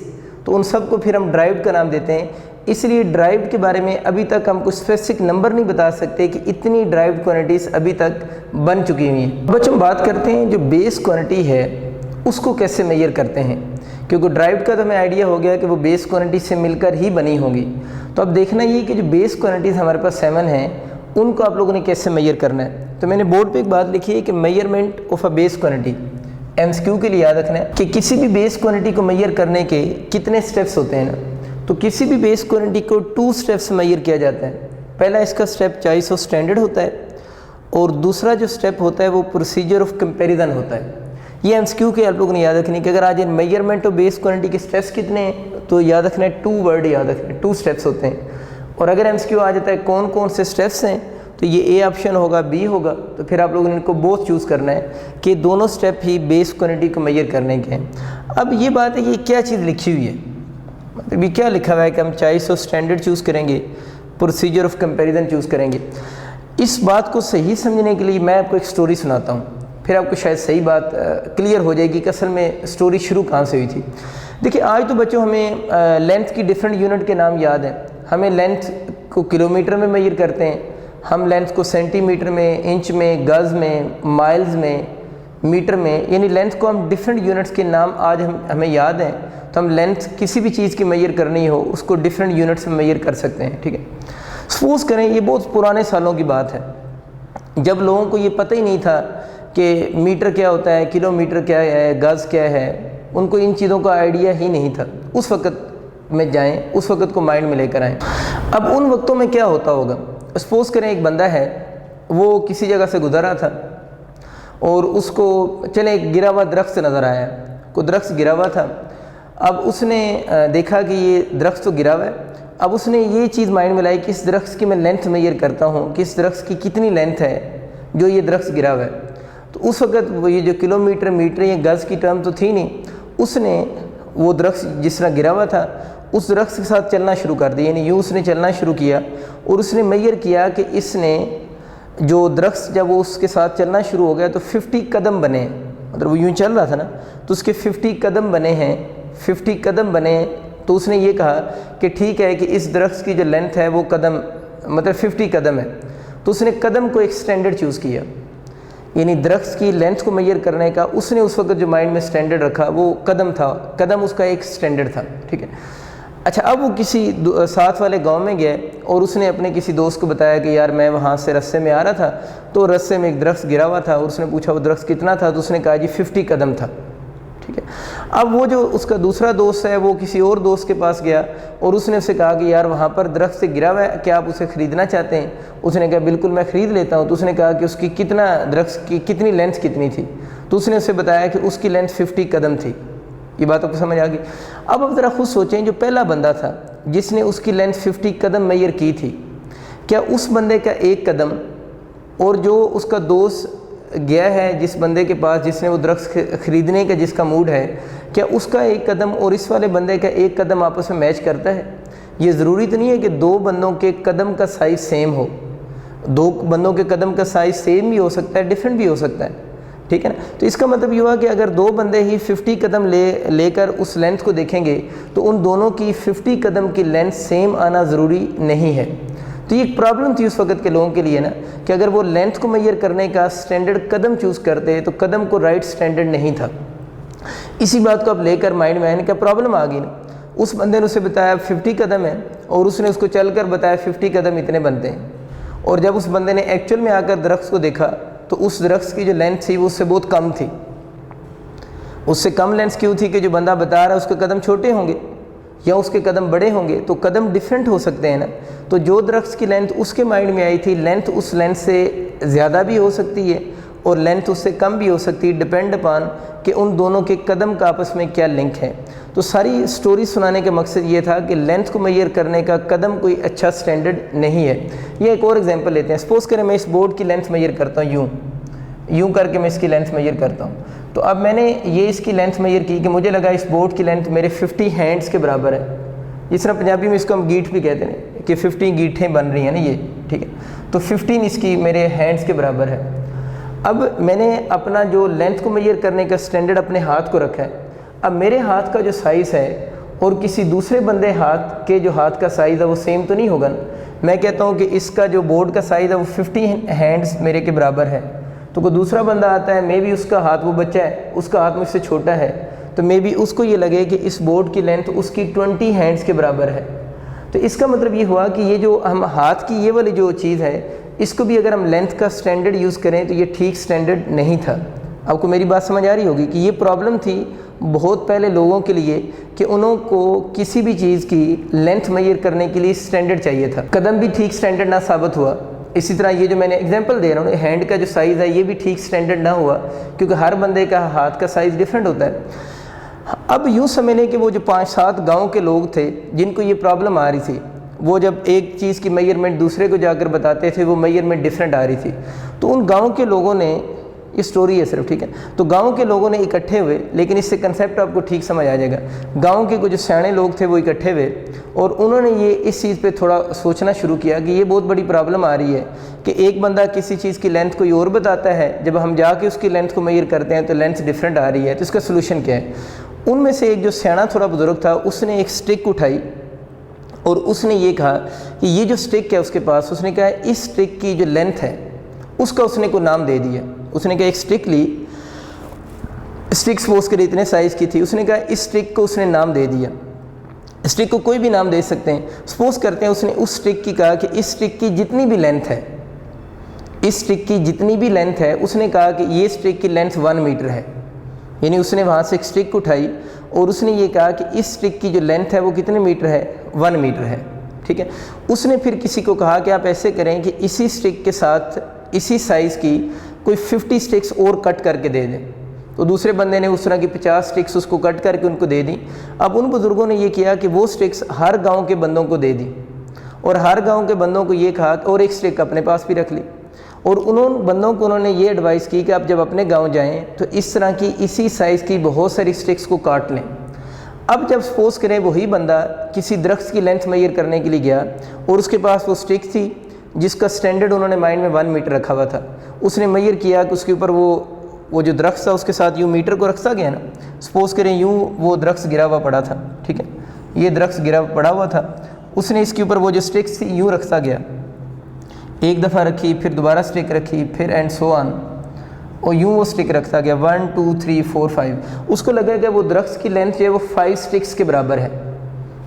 तो उन सब को फिर हम ड्राइव्ड का नाम देते हैं। इसलिए ड्राइव्ड के बारे में अभी तक हम कुछ स्पेसिफिक नंबर नहीं बता सकते कि इतनी ड्राइव्ड क्वांटिटीज़ अभी तक बन चुकी हुई हैं। अब हम बात करते हैं जो बेस क्वांटिटी है उसको कैसे मेजर करते हैं, क्योंकि ड्राइव्ड का तो हमें आइडिया हो गया कि वो बेस क्वांटिटी से मिलकर ही बनी होगी। तो अब देखना ये कि जो बेस क्वांटिटीज़ हमारे पास 7 हैं उनको आप लोगों ने कैसे मेजर करना है। तो मैंने बोर्ड पे एक बात लिखी है कि measurement of a base quantity. MCQ के लिए याद रखना है कि किसी भी बेस क्वांटिटी को मेजर करने के कितने स्टेप्स होते हैं ना। तो किसी भी बेस क्वांटिटी को 2 स्टेप्स मेजर किया जाता है। पहला इसका स्टेप चॉइस ऑफ स्टैंडर्ड होता है, और दूसरा जो स्टेप होता है वो प्रोसीजर ऑफ कंपेरिजन होता है। ये एमसीक्यू के आप लोगों ने याद रखनी कि अगर आज मेजरमेंट ऑफ बेस क्वांटिटी के स्टेप्स कितने हैं, तो याद रखना है 2 वर्ड याद रखना है, 2 स्टेप्स होते हैं। और अगर एमसीक्यू आ जाता है कौन कौन से स्टेप्स हैं, तो ये ए ऑप्शन होगा, बी होगा। तो फिर आप लोगों ने इनको बोथ चूज़ करना है कि दोनों स्टेप ही बेस क्वांटिटी को मेजर करने के हैं। अब ये बात है कि क्या चीज़ लिखी हुई है, मतलब ये क्या लिखा हुआ है कि हम चॉइस ऑफ स्टैंडर्ड चूज़ करेंगे, प्रोसीजर ऑफ कंपैरिजन चूज़ करेंगे। इस बात को सही समझने के लिए मैं आपको एक स्टोरी सुनाता हूँ, फिर आपको शायद सही बात क्लियर हो जाएगी कि असल में स्टोरी शुरू कहाँ से हुई थी। देखिए आज तो बच्चों हमें लेंथ की डिफरेंट यूनिट के नाम याद हैं। हमें लेंथ को किलोमीटर में मेजर करते हैं, हम लेंथ को सेंटीमीटर में, इंच में, गज़ में, माइल्स में, मीटर में, यानी लेंथ को हम डिफरेंट यूनिट्स के नाम आज हमें याद हैं। तो हम लेंथ किसी भी चीज़ की मेजर करनी हो उसको डिफरेंट यूनिट्स में मेजर कर सकते हैं, ठीक है। सपोज करें ये बहुत पुराने सालों की बात है, जब लोगों को ये पता ही नहीं था कि मीटर क्या होता है, किलोमीटर क्या है, गज़ क्या है, उनको इन चीज़ों का आइडिया ही नहीं था। उस वक़्त में जाएं, उस वक़्त को माइंड में लेकर आएँ। अब उन वक्तों में क्या होता होगा, सपोज करें एक बंदा है, वो किसी जगह से गुजर रहा था और उसको चले एक गिरा हुआ दरख्त नज़र आया, कोई दरख्त गिरा हुआ था। अब उसने देखा कि ये दरख्त तो गिरा हुआ है। अब उसने ये चीज़ माइंड में लाई कि इस दरख्त की मैं लेंथ मेजर करता हूँ कि इस दरख्त की कितनी लेंथ है जो ये दरख्त गिरा हुआ है। तो उस वक़्त वो ये जो किलोमीटर, मीटर या गज़ की टर्म तो थी नहीं, उसने वो दरख्त जिस तरह गिरा हुआ था उस दरख्त के साथ चलना शुरू कर दिया, यानी यूँ उसने चलना शुरू किया और उसने मेजर किया कि इसने जो दरख्त जब वो उसके साथ चलना शुरू हो गया तो 50 कदम बने, मतलब वो यूँ चल रहा था ना, तो उसके 50 कदम बने हैं, 50 कदम बने। तो उसने ये कहा कि ठीक है कि इस दरख्त की जो लेंथ है वो कदम, मतलब 50 कदम है। तो उसने कदम को एक स्टैंडर्ड चूज़ किया, यानी दरख्त की लेंथ को मेजर करने का उसने उस वक्त जो माइंड में स्टैंडर्ड रखा वो कदम था, कदम उसका एक स्टैंडर्ड था, ठीक है। अच्छा, अब वो किसी साथ वाले गांव में गया और उसने अपने किसी दोस्त को बताया कि यार मैं वहाँ से रस्ते में आ रहा था तो रस्ते में एक दरख्त गिरा हुआ था, और उसने पूछा वो दरख्त कितना था, तो उसने कहा जी 50 कदम था, ठीक है। अब वो जो उसका दूसरा दोस्त है वो किसी और दोस्त के पास गया और उसने उससे कहा कि यार वहाँ पर दरख्त से गिरा हुआ है, क्या आप उसे ख़रीदना चाहते हैं? उसने कहा बिल्कुल मैं ख़रीद लेता हूँ। तो उसने कहा कि उसकी कितना, दरख्त की कितनी लेंथ कितनी थी? तो उसने उसे बताया कि उसकी लेंथ 50 कदम थी। ये बात आपको समझ आ गई। अब आप ज़रा खुद सोचें, जो पहला बंदा था जिसने उसकी लेंथ 50 कदम मेजर की थी, क्या उस बंदे का एक कदम और जो उसका दोस्त गया है जिस बंदे के पास जिसने वो दरख्त ख़रीदने का जिसका मूड है, क्या उसका एक कदम और इस वाले बंदे का एक कदम आपस में मैच करता है? ये ज़रूरी तो नहीं है कि दो बंदों के कदम का साइज़ सेम हो, दो बंदों के कदम का साइज़ सेम भी हो सकता है, डिफरेंट भी हो सकता है, ठीक है ना। तो इसका मतलब ये हुआ कि अगर दो बंदे ही 50 कदम लेकर उस लेंथ को देखेंगे तो उन दोनों की 50 कदम की लेंथ सेम आना ज़रूरी नहीं है। तो ये एक प्रॉब्लम थी उस वक्त के लोगों के लिए ना, कि अगर वो लेंथ को मेजर करने का स्टैंडर्ड कदम चूज़ करते तो कदम को राइट स्टैंडर्ड नहीं था। इसी बात को अब लेकर माइंड में आने का प्रॉब्लम आ गई ना। उस बंदे ने उसे बताया 50 कदम है और उसने उसको चलकर बताया 50 कदम इतने बनते हैं, और जब उस बंदे ने एक्चुअल में आकर दरख्त को देखा तो उस दरख्त की जो लेंथ थी वो उससे बहुत कम थी। उससे कम लेंथ क्यों थी? कि जो बंदा बता रहा है उसके कदम छोटे होंगे या उसके कदम बड़े होंगे, तो कदम डिफरेंट हो सकते हैं ना। तो जो दरख्त की लेंथ उसके माइंड में आई थी, लेंथ उस लेंथ से ज़्यादा भी हो सकती है और लेंथ उससे कम भी हो सकती है, डिपेंड अपान कि उन दोनों के कदम का आपस में क्या लिंक है। तो सारी स्टोरी सुनाने का मकसद ये था कि लेंथ को मेजर करने का कदम कोई अच्छा स्टैंडर्ड नहीं है। ये एक और एग्जांपल लेते हैं। सपोज़ करें मैं इस बोर्ड की लेंथ मेजर करता हूँ, यूँ करके मैं इसकी लेंथ मेजर करता हूँ। तो अब मैंने ये इसकी लेंथ मेजर की कि मुझे लगा इस बोर्ड की लेंथ मेरे 50 हैंड्स के बराबर है। इस तरह पंजाबी में इसको हम गीठ भी कहते हैं कि 50 गीठें बन रही हैं ना ये, ठीक है। तो 15 इसकी मेरे हैंड्स के बराबर है। अब मैंने अपना जो लेंथ को मेजर करने का स्टैंडर्ड अपने हाथ को रखा है। अब मेरे हाथ का जो साइज़ है और किसी दूसरे बंदे हाथ के जो हाथ का साइज़ है वो सेम तो नहीं होगा ना। मैं कहता हूँ कि इसका जो बोर्ड का साइज़ है वो 50 हैंड्स मेरे के बराबर है, तो कोई दूसरा बंदा आता है, मे भी उसका हाथ, वो बच्चा है उसका हाथ मुझसे छोटा है, तो मे भी उसको ये लगे कि इस बोर्ड की लेंथ उसकी 20 हैंड्स के बराबर है। तो इसका मतलब ये हुआ कि ये जो हम हाथ की ये वाली जो चीज़ है इसको भी अगर हम लेंथ का स्टैंडर्ड यूज़ करें तो ये ठीक स्टैंडर्ड नहीं था। आपको मेरी बात समझ आ रही होगी कि ये प्रॉब्लम थी बहुत पहले लोगों के लिए कि उन्हों को किसी भी चीज़ की लेंथ मेजर करने के लिए स्टैंडर्ड चाहिए था। कदम भी ठीक स्टैंडर्ड ना साबित हुआ। इसी तरह ये जो मैंने एग्जांपल दे रहा हूँ, हैंड का जो साइज़ है ये भी ठीक स्टैंडर्ड ना हुआ, क्योंकि हर बंदे का हाथ का साइज़ डिफरेंट होता है। अब यूँ समझ लें कि वो जो 5-7 गाँव के लोग थे जिनको ये प्रॉब्लम आ रही थी, वो जब एक चीज़ की मेजरमेंट दूसरे को जाकर बताते थे वो मेजरमेंट डिफरेंट आ रही थी। तो उन गाँव के लोगों ने, ये स्टोरी है सिर्फ, ठीक है, तो गांव के लोगों ने इकट्ठे हुए, लेकिन इससे कंसेप्ट आपको ठीक समझ आ जाएगा। गांव के कुछ सियाने लोग थे वो इकट्ठे हुए और उन्होंने ये इस चीज़ पे थोड़ा सोचना शुरू किया कि ये बहुत बड़ी प्रॉब्लम आ रही है कि एक बंदा किसी चीज़ की लेंथ कोई और बताता है, जब हम जाके उसकी लेंथ को मेजर करते हैं तो लेंथ डिफरेंट आ रही है, तो इसका सोल्यूशन क्या है। उनमें से एक जो सियाना थोड़ा बुजुर्ग था, उसने एक स्टिक उठाई और उसने ये कहा कि ये जो स्टिक है उसके पास, उसने कहा इस स्टिक की जो लेंथ है उसका उसने को नाम दे दिया। उसने कहा एक स्टिक ली, स्टिक सपोज करें इतने साइज़ की थी, उसने कहा इस स्टिक को उसने नाम दे दिया। स्टिक को कोई भी नाम दे सकते हैं। सपोज करते हैं उसने उस स्टिक की कहा कि इस स्टिक की जितनी भी लेंथ है, इस स्टिक की जितनी भी लेंथ है, उसने कहा कि ये स्टिक की लेंथ 1 मीटर है। यानी उसने वहाँ से एक स्टिक उठाई और उसने ये कहा कि इस स्टिक की जो लेंथ है वो कितने मीटर है, 1 मीटर है, ठीक है। उसने फिर किसी को कहा कि आप ऐसे करें कि इसी स्टिक के साथ इसी साइज़ की कोई 50 स्टिक्स और कट करके दे दें। तो दूसरे बंदे ने उस तरह की 50 स्टिक्स उसको कट करके उनको दे दी। अब उन बुज़ुर्गों ने ये किया कि वो स्टिक्स हर गांव के बंदों को दे दी और हर गांव के बंदों को ये कहा और एक स्टिक अपने पास भी रख ली। और उन्होंने बंदों को उन्होंने ये एडवाइस की कि आप जब अपने गांव जाएं तो इस तरह की इसी साइज़ की बहुत सारी स्टिक्स को काट लें। अब जब सपोज करें वही बंदा किसी दरख्त की लेंथ मेजर करने के लिए गया और उसके पास वो स्टिक थी जिसका स्टैंडर्ड उन्होंने माइंड में 1 मीटर रखा हुआ था। उसने मेजर किया कि उसके ऊपर वो जो दरख्त था उसके साथ यूँ मीटर को रखा गया ना, सपोज करें यूँ वो दरख्त गिरा हुआ पड़ा था, ठीक है, ये दरख्त गिरा पड़ा हुआ था, उसने इसके ऊपर वो जो स्टिक्स थी यूँ रखा गया, एक दफ़ा रखी, फिर दोबारा स्टिक रखी, फिर एंड सो ऑन, और यूँ वो स्टिक रखता गया 1 2 3 4 5। उसको लगा कि वो दरख्त की लेंथ जो है वो 5 स्टिक्स के बराबर है।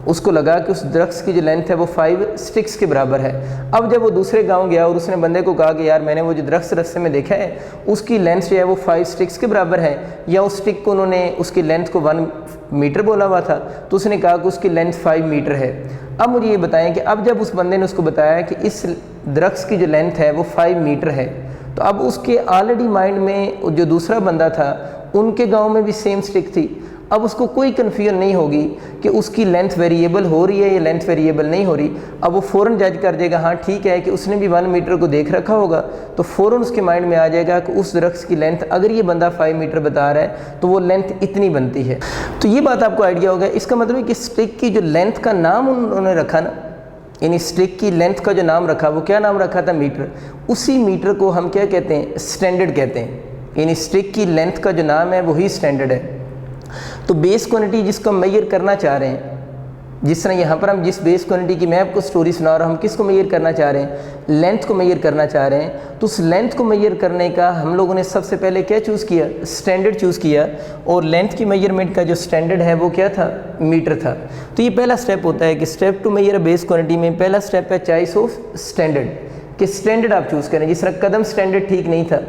उसको लगा कि उस दरख्त की जो लेंथ है वो 5 स्टिक्स के बराबर है। अब जब वो दूसरे गांव गया और उसने बंदे को कहा कि यार मैंने वो जो दरख्त रास्ते में देखा है उसकी लेंथ जो है वो 5 स्टिक्स के बराबर है, या उस स्टिक को उन्होंने उसकी लेंथ को 1 मीटर बोला हुआ था, तो उसने कहा कि उसकी लेंथ 5 मीटर है। अब मुझे ये बताएं कि अब जब उस बंदे ने उसको बताया कि इस दरख्त की जो लेंथ है वो 5 मीटर है, तो अब उसके ऑलरेडी माइंड में जो दूसरा बंदा था उनके गांव में भी सेम स्टिक थी। अब उसको कोई कन्फ्यूजन नहीं होगी कि उसकी लेंथ वेरिएबल हो रही है या लेंथ वेरिएबल नहीं हो रही। अब वो फ़ौरन जज कर देगा, हाँ ठीक है कि उसने भी 1 मीटर को देख रखा होगा, तो फ़ौरन उसके माइंड में आ जाएगा कि उस दरख्त की लेंथ अगर ये बंदा 5 मीटर बता रहा है तो वो लेंथ इतनी बनती है। तो ये बात आपको आइडिया होगा। इसका मतलब है कि स्टिक की जो लेंथ का नाम उन्होंने रखा ना, यानी स्टिक की लेंथ का जो नाम रखा वो क्या नाम रखा था, मीटर। उसी मीटर को हम क्या कहते हैं, स्टैंडर्ड कहते हैं। यानी स्टिक की लेंथ का जो नाम है वही स्टैंडर्ड है। तो बेस क्वांटिटी जिसको हम मेजर करना चाह रहे हैं, जिस तरह यहाँ पर हम जिस बेस क्वांटिटी की मैं आपको स्टोरी सुना रहा हूँ, हम किसको मेजर करना चाह रहे हैं, लेंथ को मेजर करना चाह रहे हैं। तो उस लेंथ को मेजर करने का हम लोगों ने सबसे पहले क्या चूज़ किया, स्टैंडर्ड चूज़ किया। और लेंथ की मेजरमेंट का जो स्टैंडर्ड है वो क्या था, मीटर था। तो ये पहला स्टेप होता है कि step to measure base quantity में पहला स्टेप है चॉइस ऑफ स्टैंडर्ड, कि स्टैंडर्ड आप चूज़ करें। जिस तरह कदम स्टैंडर्ड ठीक नहीं था,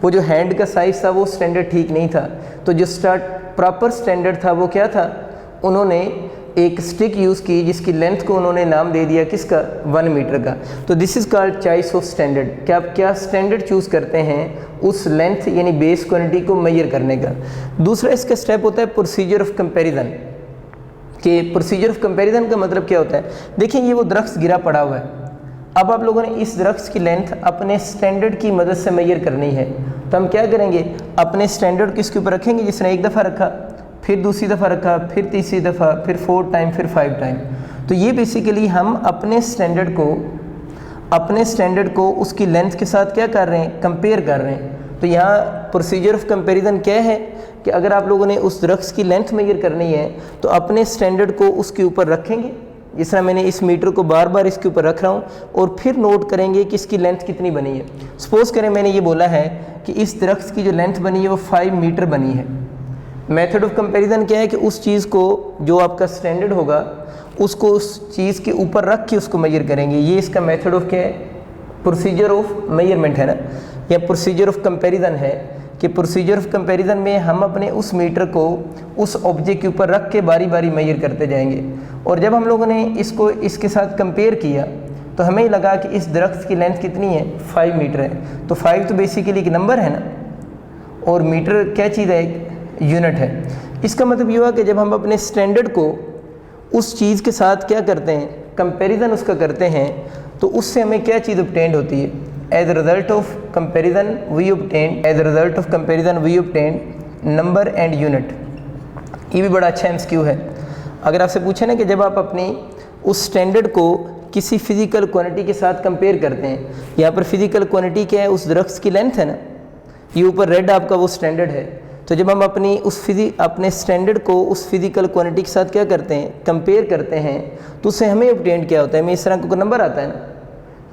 वो जो हैंड का साइज़ था वो स्टैंडर्ड ठीक नहीं था, तो जो प्रॉपर स्टैंडर्ड था वो क्या था, उन्होंने एक स्टिक यूज़ की जिसकी लेंथ को उन्होंने नाम दे दिया किसका, 1 मीटर का। तो this is called choice of standard, कि आप क्या स्टैंडर्ड चूज़ करते हैं उस लेंथ यानी बेस क्वांटिटी को मेजर करने का। दूसरा इसका स्टेप होता है प्रोसीजर ऑफ कंपैरिजन, कि प्रोसीजर ऑफ कंपैरिजन का मतलब क्या होता है। देखिए ये वो दरख्त गिरा पड़ा हुआ है, अब आप लोगों ने इस दरख्त की लेंथ अपने स्टैंडर्ड की मदद से मेजर करनी है। तो हम क्या करेंगे, अपने स्टैंडर्ड को इसके ऊपर रखेंगे, जिसने एक दफ़ा रखा, फिर दूसरी दफ़ा रखा, फिर तीसरी दफ़ा, फिर 4 टाइम, फिर 5 टाइम। तो ये बेसिकली हम अपने स्टैंडर्ड को उसकी लेंथ के साथ क्या कर रहे हैं, कंपेयर कर रहे हैं। तो यहाँ प्रोसीजर ऑफ कंपैरिजन क्या है कि अगर आप लोगों ने उस दरख्त की लेंथ मेजर करनी है तो अपने स्टैंडर्ड को उसके ऊपर रखेंगे, जिस तरह मैंने इस मीटर को बार बार इसके ऊपर रख रहा हूँ, और फिर नोट करेंगे कि इसकी लेंथ कितनी बनी है। सपोज करें मैंने ये बोला है कि इस दरख्त की जो लेंथ बनी है वो 5 मीटर बनी है। मेथड ऑफ कंपैरिजन क्या है कि उस चीज़ को जो आपका स्टैंडर्ड होगा उसको उस चीज़ के ऊपर रख के उसको मेजर करेंगे। ये इसका मेथड ऑफ क्या है, प्रोसीजर ऑफ मेजरमेंट है ना, या प्रोसीजर ऑफ कंपैरिजन है। कि प्रोसीजर ऑफ कंपैरिजन में हम अपने उस मीटर को उस ऑब्जेक्ट के ऊपर रख के बारी बारी मेजर करते जाएंगे। और जब हम लोगों ने इसको इसके साथ कंपेयर किया तो हमें लगा कि इस दरख्त की लेंथ कितनी है, 5 मीटर है। तो 5 तो बेसिकली एक नंबर है ना, और मीटर क्या चीज़ है, एक यूनिट है। इसका मतलब ये हुआ कि जब हम अपने स्टैंडर्ड को उस चीज़ के साथ क्या करते हैं, कंपैरिजन उसका करते हैं तो उससे हमें क्या चीज़ ऑब्टेंड होती है? As a result of comparison we obtained number and unit. ये भी बड़ा अच्छा MCQ है। अगर आपसे पूछे ना कि जब आप अपनी उस स्टैंडर्ड को किसी फिजिकल क्वांटिटी के साथ कंपेयर करते हैं, यहाँ पर फिजिकल क्वांटिटी क्या है? उस दरख्त की लेंथ है ना, ये ऊपर रेड आपका वो स्टैंडर्ड है। तो जब हम अपने स्टैंडर्ड को उस फिजिकल क्वांटिटी के साथ क्या करते हैं? कंपेयर करते हैं, तो उससे हमें ऑब्टेंड क्या होता है? हमें इस तरह का नंबर आता है ना,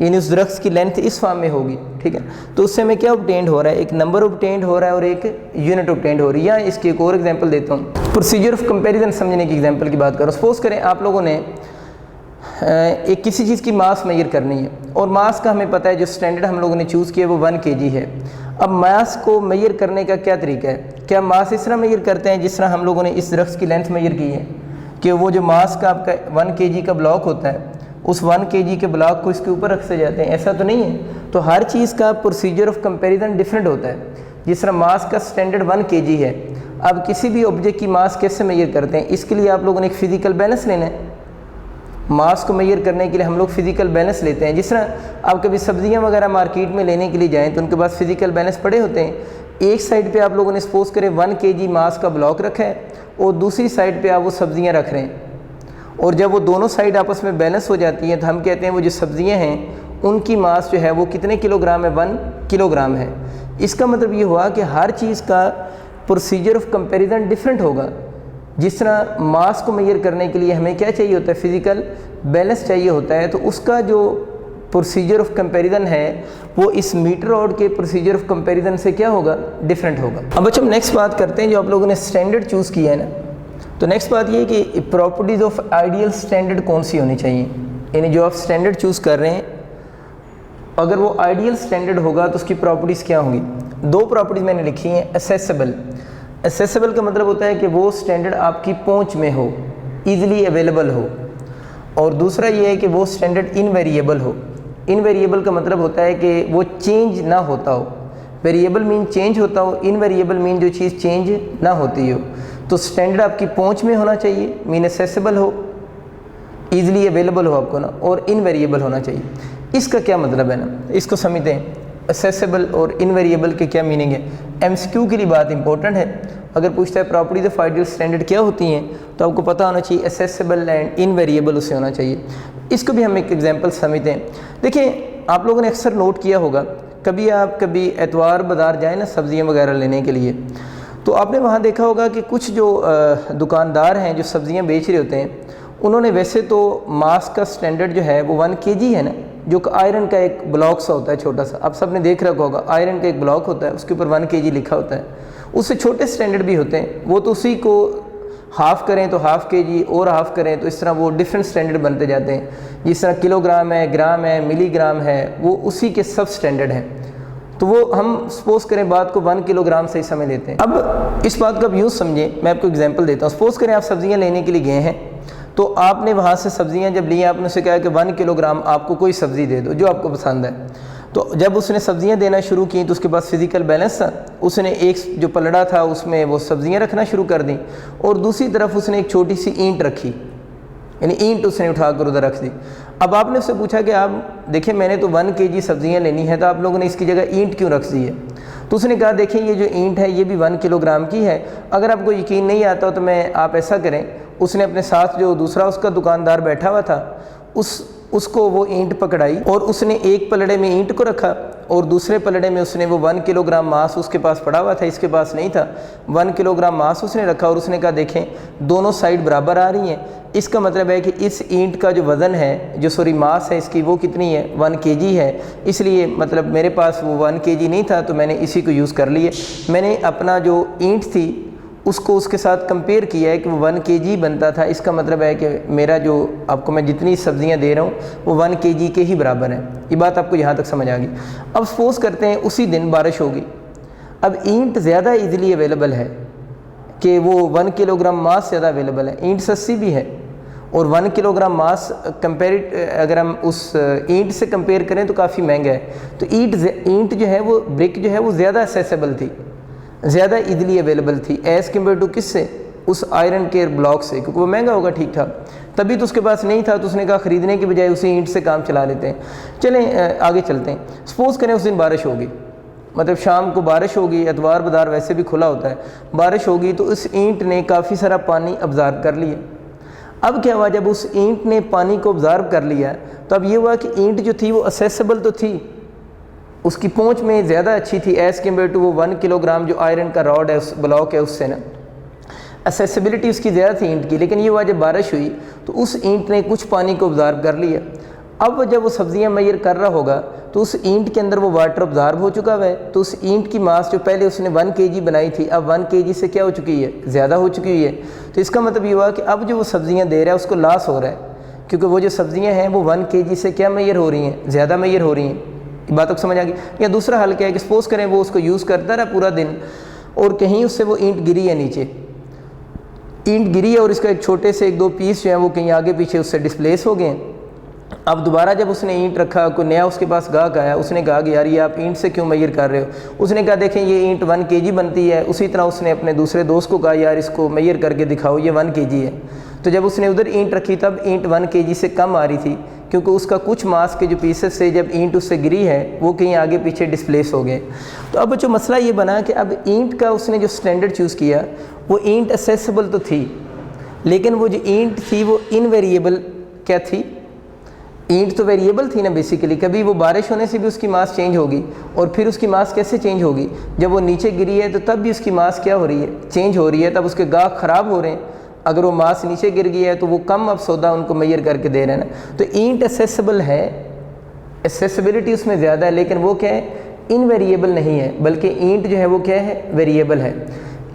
यानी उस दरख्त की लेंथ इस फॉर्म में होगी, ठीक है। तो उससे हमें क्या ऑब्टेंड हो रहा है? एक नंबर ऑब्टेंड हो रहा है और एक यूनिट ऑब्टेंड हो रही है। या इसकी एक और एग्जांपल देता हूँ, प्रोसीजर ऑफ कंपैरिजन समझने की एग्जांपल की बात करो। सपोज करें आप लोगों ने एक किसी चीज़ की मास मेजर करनी है, और मास का हमें पता है जो स्टैंडर्ड हम लोगों ने चूज़ किया वो 1 kg है। अब मास को मेजर करने का क्या तरीका है? क्या मास इस तरह मेजर करते हैं जिस तरह हम लोगों ने इस दरख्त की लेंथ मेजर की है, कि वो जो मास का आपका 1 kg का ब्लॉक होता है, उस 1 kg के ब्लॉक को इसके ऊपर रखते जाते हैं? ऐसा तो नहीं है। तो हर चीज़ का प्रोसीजर ऑफ कंपैरिजन डिफरेंट होता है। जिस तरह मास का स्टैंडर्ड 1 kg है, अब किसी भी ऑब्जेक्ट की मास कैसे मेजर करते हैं? इसके लिए आप लोगों ने एक फ़िज़िकल बैलेंस लेना है। मास को मेजर करने के लिए हम लोग फ़िज़िकल बैलेंस लेते हैं। जिस तरह आप कभी सब्जियां वगैरह मार्केट में लेने के लिए जाएं तो उनके पास फ़िज़िकल बैलेंस पड़े होते हैं। एक साइड पे आप लोगों ने सपोज करें 1 kg मास का ब्लॉक रखा है, और दूसरी साइड पे आप वो सब्जियां रख रहे हैं, और जब वो दोनों साइड आपस में बैलेंस हो जाती हैं तो हम कहते हैं वो जो सब्जियाँ हैं उनकी मास जो है वो कितने किलोग्राम है? 1 किलोग्राम है। इसका मतलब ये हुआ कि हर चीज़ का प्रोसीजर ऑफ कंपैरिजन डिफरेंट होगा। जिस तरह मास को मेजर करने के लिए हमें क्या चाहिए होता है? फिज़िकल बैलेंस चाहिए होता है। तो उसका जो प्रोसीजर ऑफ कंपैरिजन है वो इस मीटर रॉड के प्रोसीजर ऑफ कंपैरिजन से क्या होगा? डिफरेंट होगा। अब बच्चों हम नेक्स्ट बात करते हैं, जो आप लोगों ने स्टैंडर्ड चूज़ किया है ना, तो नेक्स्ट बात ये है कि प्रॉपर्टीज़ ऑफ आइडियल स्टैंडर्ड कौन सी होनी चाहिए? यानी जो आप स्टैंडर्ड चूज़ कर रहे हैं, अगर वो आइडियल स्टैंडर्ड होगा तो उसकी प्रॉपर्टीज़ क्या होंगी? 2 प्रॉपर्टीज़ मैंने लिखी हैं। एसेसेबल का मतलब होता है कि वो स्टैंडर्ड आपकी पहुंच में हो, ईजिली अवेलेबल हो, और दूसरा ये है कि वो स्टैंडर्ड इनवेरिएबल हो। इनवेरिएबल का मतलब होता है कि वो चेंज ना होता हो। वेरिएबल मीन चेंज होता हो, इनवेरिएबल मीन जो चीज़ चेंज ना होती हो। तो स्टैंडर्ड आपकी पहुंच में होना चाहिए, मीन एसेसिबल हो, ईजिली अवेलेबल हो आपको ना, और इनवेरिएबल होना चाहिए। इसका क्या मतलब है ना, इसको समझते हैं। एसेसिबल और इनवेरिएबल के क्या मीनिंग है? MCQ के लिए बात इंपॉर्टेंट है। अगर पूछता है प्रॉपर्टीज ऑफ आइडियल स्टैंडर्ड क्या होती हैं, तो आपको पता होना चाहिए एसेसिबल एंड इनवेरिएबल उसे होना चाहिए। इसको भी हम एक एग्जांपल समझते हैं। देखिए आप लोगों ने अक्सर नोट किया होगा, कभी एतवार बाज़ार जाए ना सब्ज़ियाँ वगैरह लेने के लिए, तो आपने वहाँ देखा होगा कि कुछ जो दुकानदार हैं जो सब्ज़ियाँ बेच रहे होते हैं, उन्होंने वैसे तो मास का स्टैंडर्ड जो है वो 1 kg है ना, जो कि आयरन का एक ब्लॉक सा होता है छोटा सा, आप सब ने देख रखा होगा, आयरन का एक ब्लॉक होता है, उसके ऊपर 1 kg लिखा होता है। उससे छोटे स्टैंडर्ड भी होते हैं, वो तो उसी को हाफ़ करें तो ½ kg और हाफ़ करें तो इस तरह वो डिफरेंट स्टैंडर्ड बनते जाते हैं। जिस तरह किलोग्राम है, ग्राम है, मिलीग्राम है, वो उसी के सब स्टैंडर्ड हैं। तो वो हम सपोज़ करें बात को 1 किलोग्राम से ही समझ लेते हैं। अब इस बात को आप यूँ समझें, मैं आपको एग्जांपल देता हूँ। सपोज़ करें आप सब्ज़ियाँ लेने के लिए गए हैं, तो आपने वहाँ से सब्ज़ियाँ जब ली, आपने उसे कहा कि 1 किलोग्राम आपको कोई सब्ज़ी दे दो जो आपको पसंद है। तो जब उसने सब्ज़ियाँ देना शुरू की तो उसके पास फ़िज़िकल बैलेंस था, उसने एक जो पलड़ा था उसमें वो सब्ज़ियाँ रखना शुरू कर दी, और दूसरी तरफ उसने एक छोटी सी ईंट रखी, यानी ईंट उसने उठाकर उधर रख दी। अब आपने उससे पूछा कि आप देखिए मैंने तो 1 kg सब्ज़ियाँ लेनी है, तो आप लोगों ने इसकी जगह ईंट क्यों रख दी है? तो उसने कहा देखें ये जो ईंट है ये भी 1 किलोग्राम की है। अगर आपको यकीन नहीं आता हो तो आप ऐसा करें, उसने अपने साथ जो दूसरा उसका दुकानदार बैठा हुआ था उसको वो ईंट पकड़ाई, और उसने एक पलड़े में ईंट को रखा और दूसरे पलड़े में उसने वो 1 किलोग्राम मांस उसके पास पड़ा हुआ था, इसके पास नहीं था, 1 किलोग्राम मांस उसने रखा, और उसने कहा देखें दोनों साइड बराबर आ रही हैं। इसका मतलब है कि इस ईंट का जो वज़न है, जो मास है इसकी, वो कितनी है? 1 kg है। इसलिए मतलब मेरे पास वो 1 kg नहीं था तो मैंने इसी को यूज़ कर लिए। मैंने अपना जो ईंट थी उसको उसके साथ कंपेयर किया है कि वो 1 kg बनता था। इसका मतलब है कि मेरा जो आपको मैं जितनी सब्ज़ियाँ दे रहा हूँ वो 1 kg के ही बराबर है। ये बात आपको यहाँ तक समझ आ गई। अब सपोज़ करते हैं उसी दिन बारिश होगी। अब ईंट ज़्यादा इजीली अवेलेबल है कि वो 1 किलोग्राम मास ज़्यादा अवेलेबल है, ईंट सस्ती भी है, और 1 किलोग्राम मास अगर हम उस ईंट से कंपेयर करें तो काफ़ी महंगा है। तो ईंट जो है वो ब्रिक जो है वो ज़्यादा एक्सेसिबल थी, ज़्यादा इजीली अवेलेबल थी एज़ कम्पेयर टू किससे? उस आयरन के ब्लॉक से, क्योंकि वो महंगा होगा ठीक ठाक, तभी तो उसके पास नहीं था, तो उसने कहा ख़रीदने की बजाय उसी ईंट से काम चला लेते हैं। चलें आगे चलते हैं। सपोज़ करें उस दिन बारिश होगी, मतलब शाम को बारिश होगी, एतवार बाजार वैसे भी खुला होता है, बारिश होगी तो उस ईंट ने काफ़ी सारा पानी अब्ज़ॉर्ब कर लिया। अब क्या हुआ, जब उस ईंट ने पानी को अब्ज़ॉर्ब कर लिया तो अब ये हुआ कि ईंट जो थी वो असेसिबल तो थी, उसकी पहुंच में ज़्यादा अच्छी थी एज़ कम्पेयर टू वो 1 किलोग्राम जो आयरन का रॉड है, उस ब्लॉक है, उससे ना असेसिबिलिटी उसकी ज़्यादा थी ईंट की। लेकिन ये हुआ जब बारिश हुई तो उस ईंट ने कुछ पानी को अब्ज़ॉर्ब कर लिया। अब जब वो सब्ज़ियाँ मैयर कर रहा होगा तो उस ईंट के अंदर वो वाटर अब्ज़ॉर्ब हो चुका है, तो उस ईंट की मास जो पहले उसने 1 kg बनाई थी अब 1 kg से क्या हो चुकी है, ज़्यादा हो चुकी हुई है। तो इसका मतलब ये हुआ कि अब जो वो सब्ज़ियाँ दे रहा है उसको लॉस हो रहा है, क्योंकि वो जो सब्ज़ियाँ हैं वो 1 kg से क्या मैयर हो रही हैं, ज़्यादा मैयर हो रही हैं। बात को समझ आ गई। या दूसरा हल क्या है कि सपोज़ करें वो उसको यूज़ करता रहा पूरा दिन और कहीं उससे वो ईंट गिरी है, नीचे ईंट गिरी है और इसका एक छोटे से 1-2 पीस जो है वो कहीं आगे पीछे उससे डिस्प्लेस हो गए। अब दोबारा जब उसने ईंट रखा, कोई नया उसके पास गाहक आया, उसने कहा कि यार ये आप ईंट से क्यों मैयर कर रहे हो। उसने कहा देखें ये ईंट 1 kg बनती है। उसी तरह उसने अपने दूसरे दोस्त को कहा यार इसको मैयर करके दिखाओ, ये 1 kg है। तो जब उसने उधर ईंट रखी तब ईंट 1 kg से कम आ रही थी, क्योंकि उसका कुछ मास के जो पीसेस से जब ईंट उससे गिरी है वो कहीं आगे पीछे डिस्प्लेस हो गए। तो अब जो मसला ये बना कि अब ईंट का उसने जो स्टैंडर्ड चूज़ किया वो ईंट असेसिबल तो थी, लेकिन वो जो ईंट थी वो इनवेरिएबल क्या थी, ईंट तो वेरिएबल थी ना बेसिकली। कभी वो बारिश होने से भी उसकी मास चेंज होगी, और फिर उसकी मास कैसे चेंज होगी, जब वो नीचे गिरी है तो तब भी उसकी मास क्या हो रही है, चेंज हो रही है। तब उसके गाहक ख़राब हो रहे हैं। अगर वो मास नीचे गिर गई है तो वो कम अब सौदा उनको मैयर करके दे रहे हैं ना। तो ईंट असेसिबल है, एसेसिबिलिटी उसमें ज़्यादा है, लेकिन वो क्या है, इनवेरिएबल नहीं है, बल्कि ईंट जो है वो क्या है, वेरिएबल है।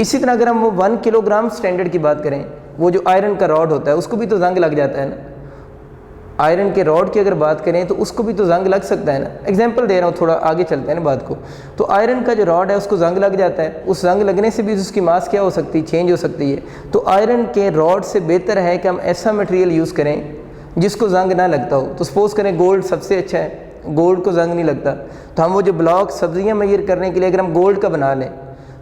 इसी तरह अगर हम वो 1 किलोग्राम स्टैंडर्ड की बात करें, वो जो आयरन का रॉड होता है उसको भी तो जंग लग जाता है ना। आयरन के रॉड की अगर बात करें तो उसको भी तो जंग लग सकता है ना। एग्जांपल दे रहा हूँ, थोड़ा आगे चलते हैं ना बात को। तो आयरन का जो रॉड है उसको जंग लग जाता है, उस जंग लगने से भी उसकी मास क्या हो सकती है, चेंज हो सकती है। तो आयरन के रॉड से बेहतर है कि हम ऐसा मटेरियल यूज़ करें जिसको जंग ना लगता हो। तो सपोज़ करें गोल्ड सबसे अच्छा है, गोल्ड को जंग नहीं लगता। तो हम वो जो ब्लॉक सब्जियाँ मैयर करने के लिए अगर हम गोल्ड का बना लें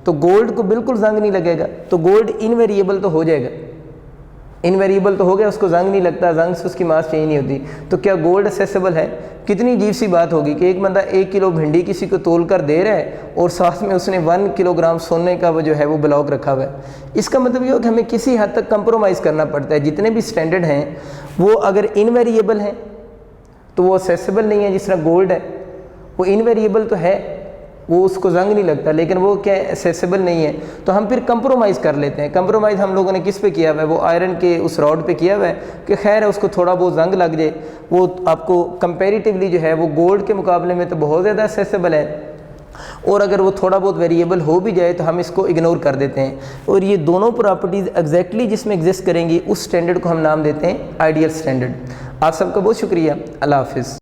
तो गोल्ड को बिल्कुल जंग नहीं लगेगा। तो गोल्ड इनवेरिएबल तो हो जाएगा, इनवेरिएबल तो हो गया, उसको जंग नहीं लगता, जंग से उसकी मास चेंज नहीं होती। तो क्या गोल्ड असेसिबल है? कितनी अजीब सी बात होगी कि एक बंदा 1 किलो भिंडी किसी को तोल कर दे रहा है और साथ में उसने 1 किलोग्राम सोने का वो जो है वो ब्लॉक रखा हुआ है। इसका मतलब ये हो कि हमें किसी हद तक कंप्रोमाइज़ करना पड़ता है। जितने भी स्टैंडर्ड हैं वो अगर इनवेरिएबल हैं तो वो असेसिबल नहीं है। जिस तरह गोल्ड है वो इनवेरिएबल तो है, वो उसको जंग नहीं लगता, लेकिन वो क्या एसेसिबल नहीं है। तो हम फिर कंप्रोमाइज़ कर लेते हैं। कंप्रोमाइज़ हम लोगों ने किस पे किया हुआ है, वो आयरन के उस रॉड पे किया हुआ है कि खैर है उसको थोड़ा बहुत जंग लग जाए, वो आपको कंपेरेटिवली जो है वो गोल्ड के मुकाबले में तो बहुत ज़्यादा एसेसिबल है, और अगर वो थोड़ा बहुत वेरिएबल हो भी जाए तो हम इसको इग्नोर कर देते हैं। और ये दोनों प्रॉपर्टीज़ एग्जैक्टली जिसमें एग्जिस्ट करेंगी उस स्टैंडर्ड को हम नाम देते हैं आइडियल स्टैंडर्ड। आप सबका बहुत शुक्रिया। अल्लाह हाफिज़।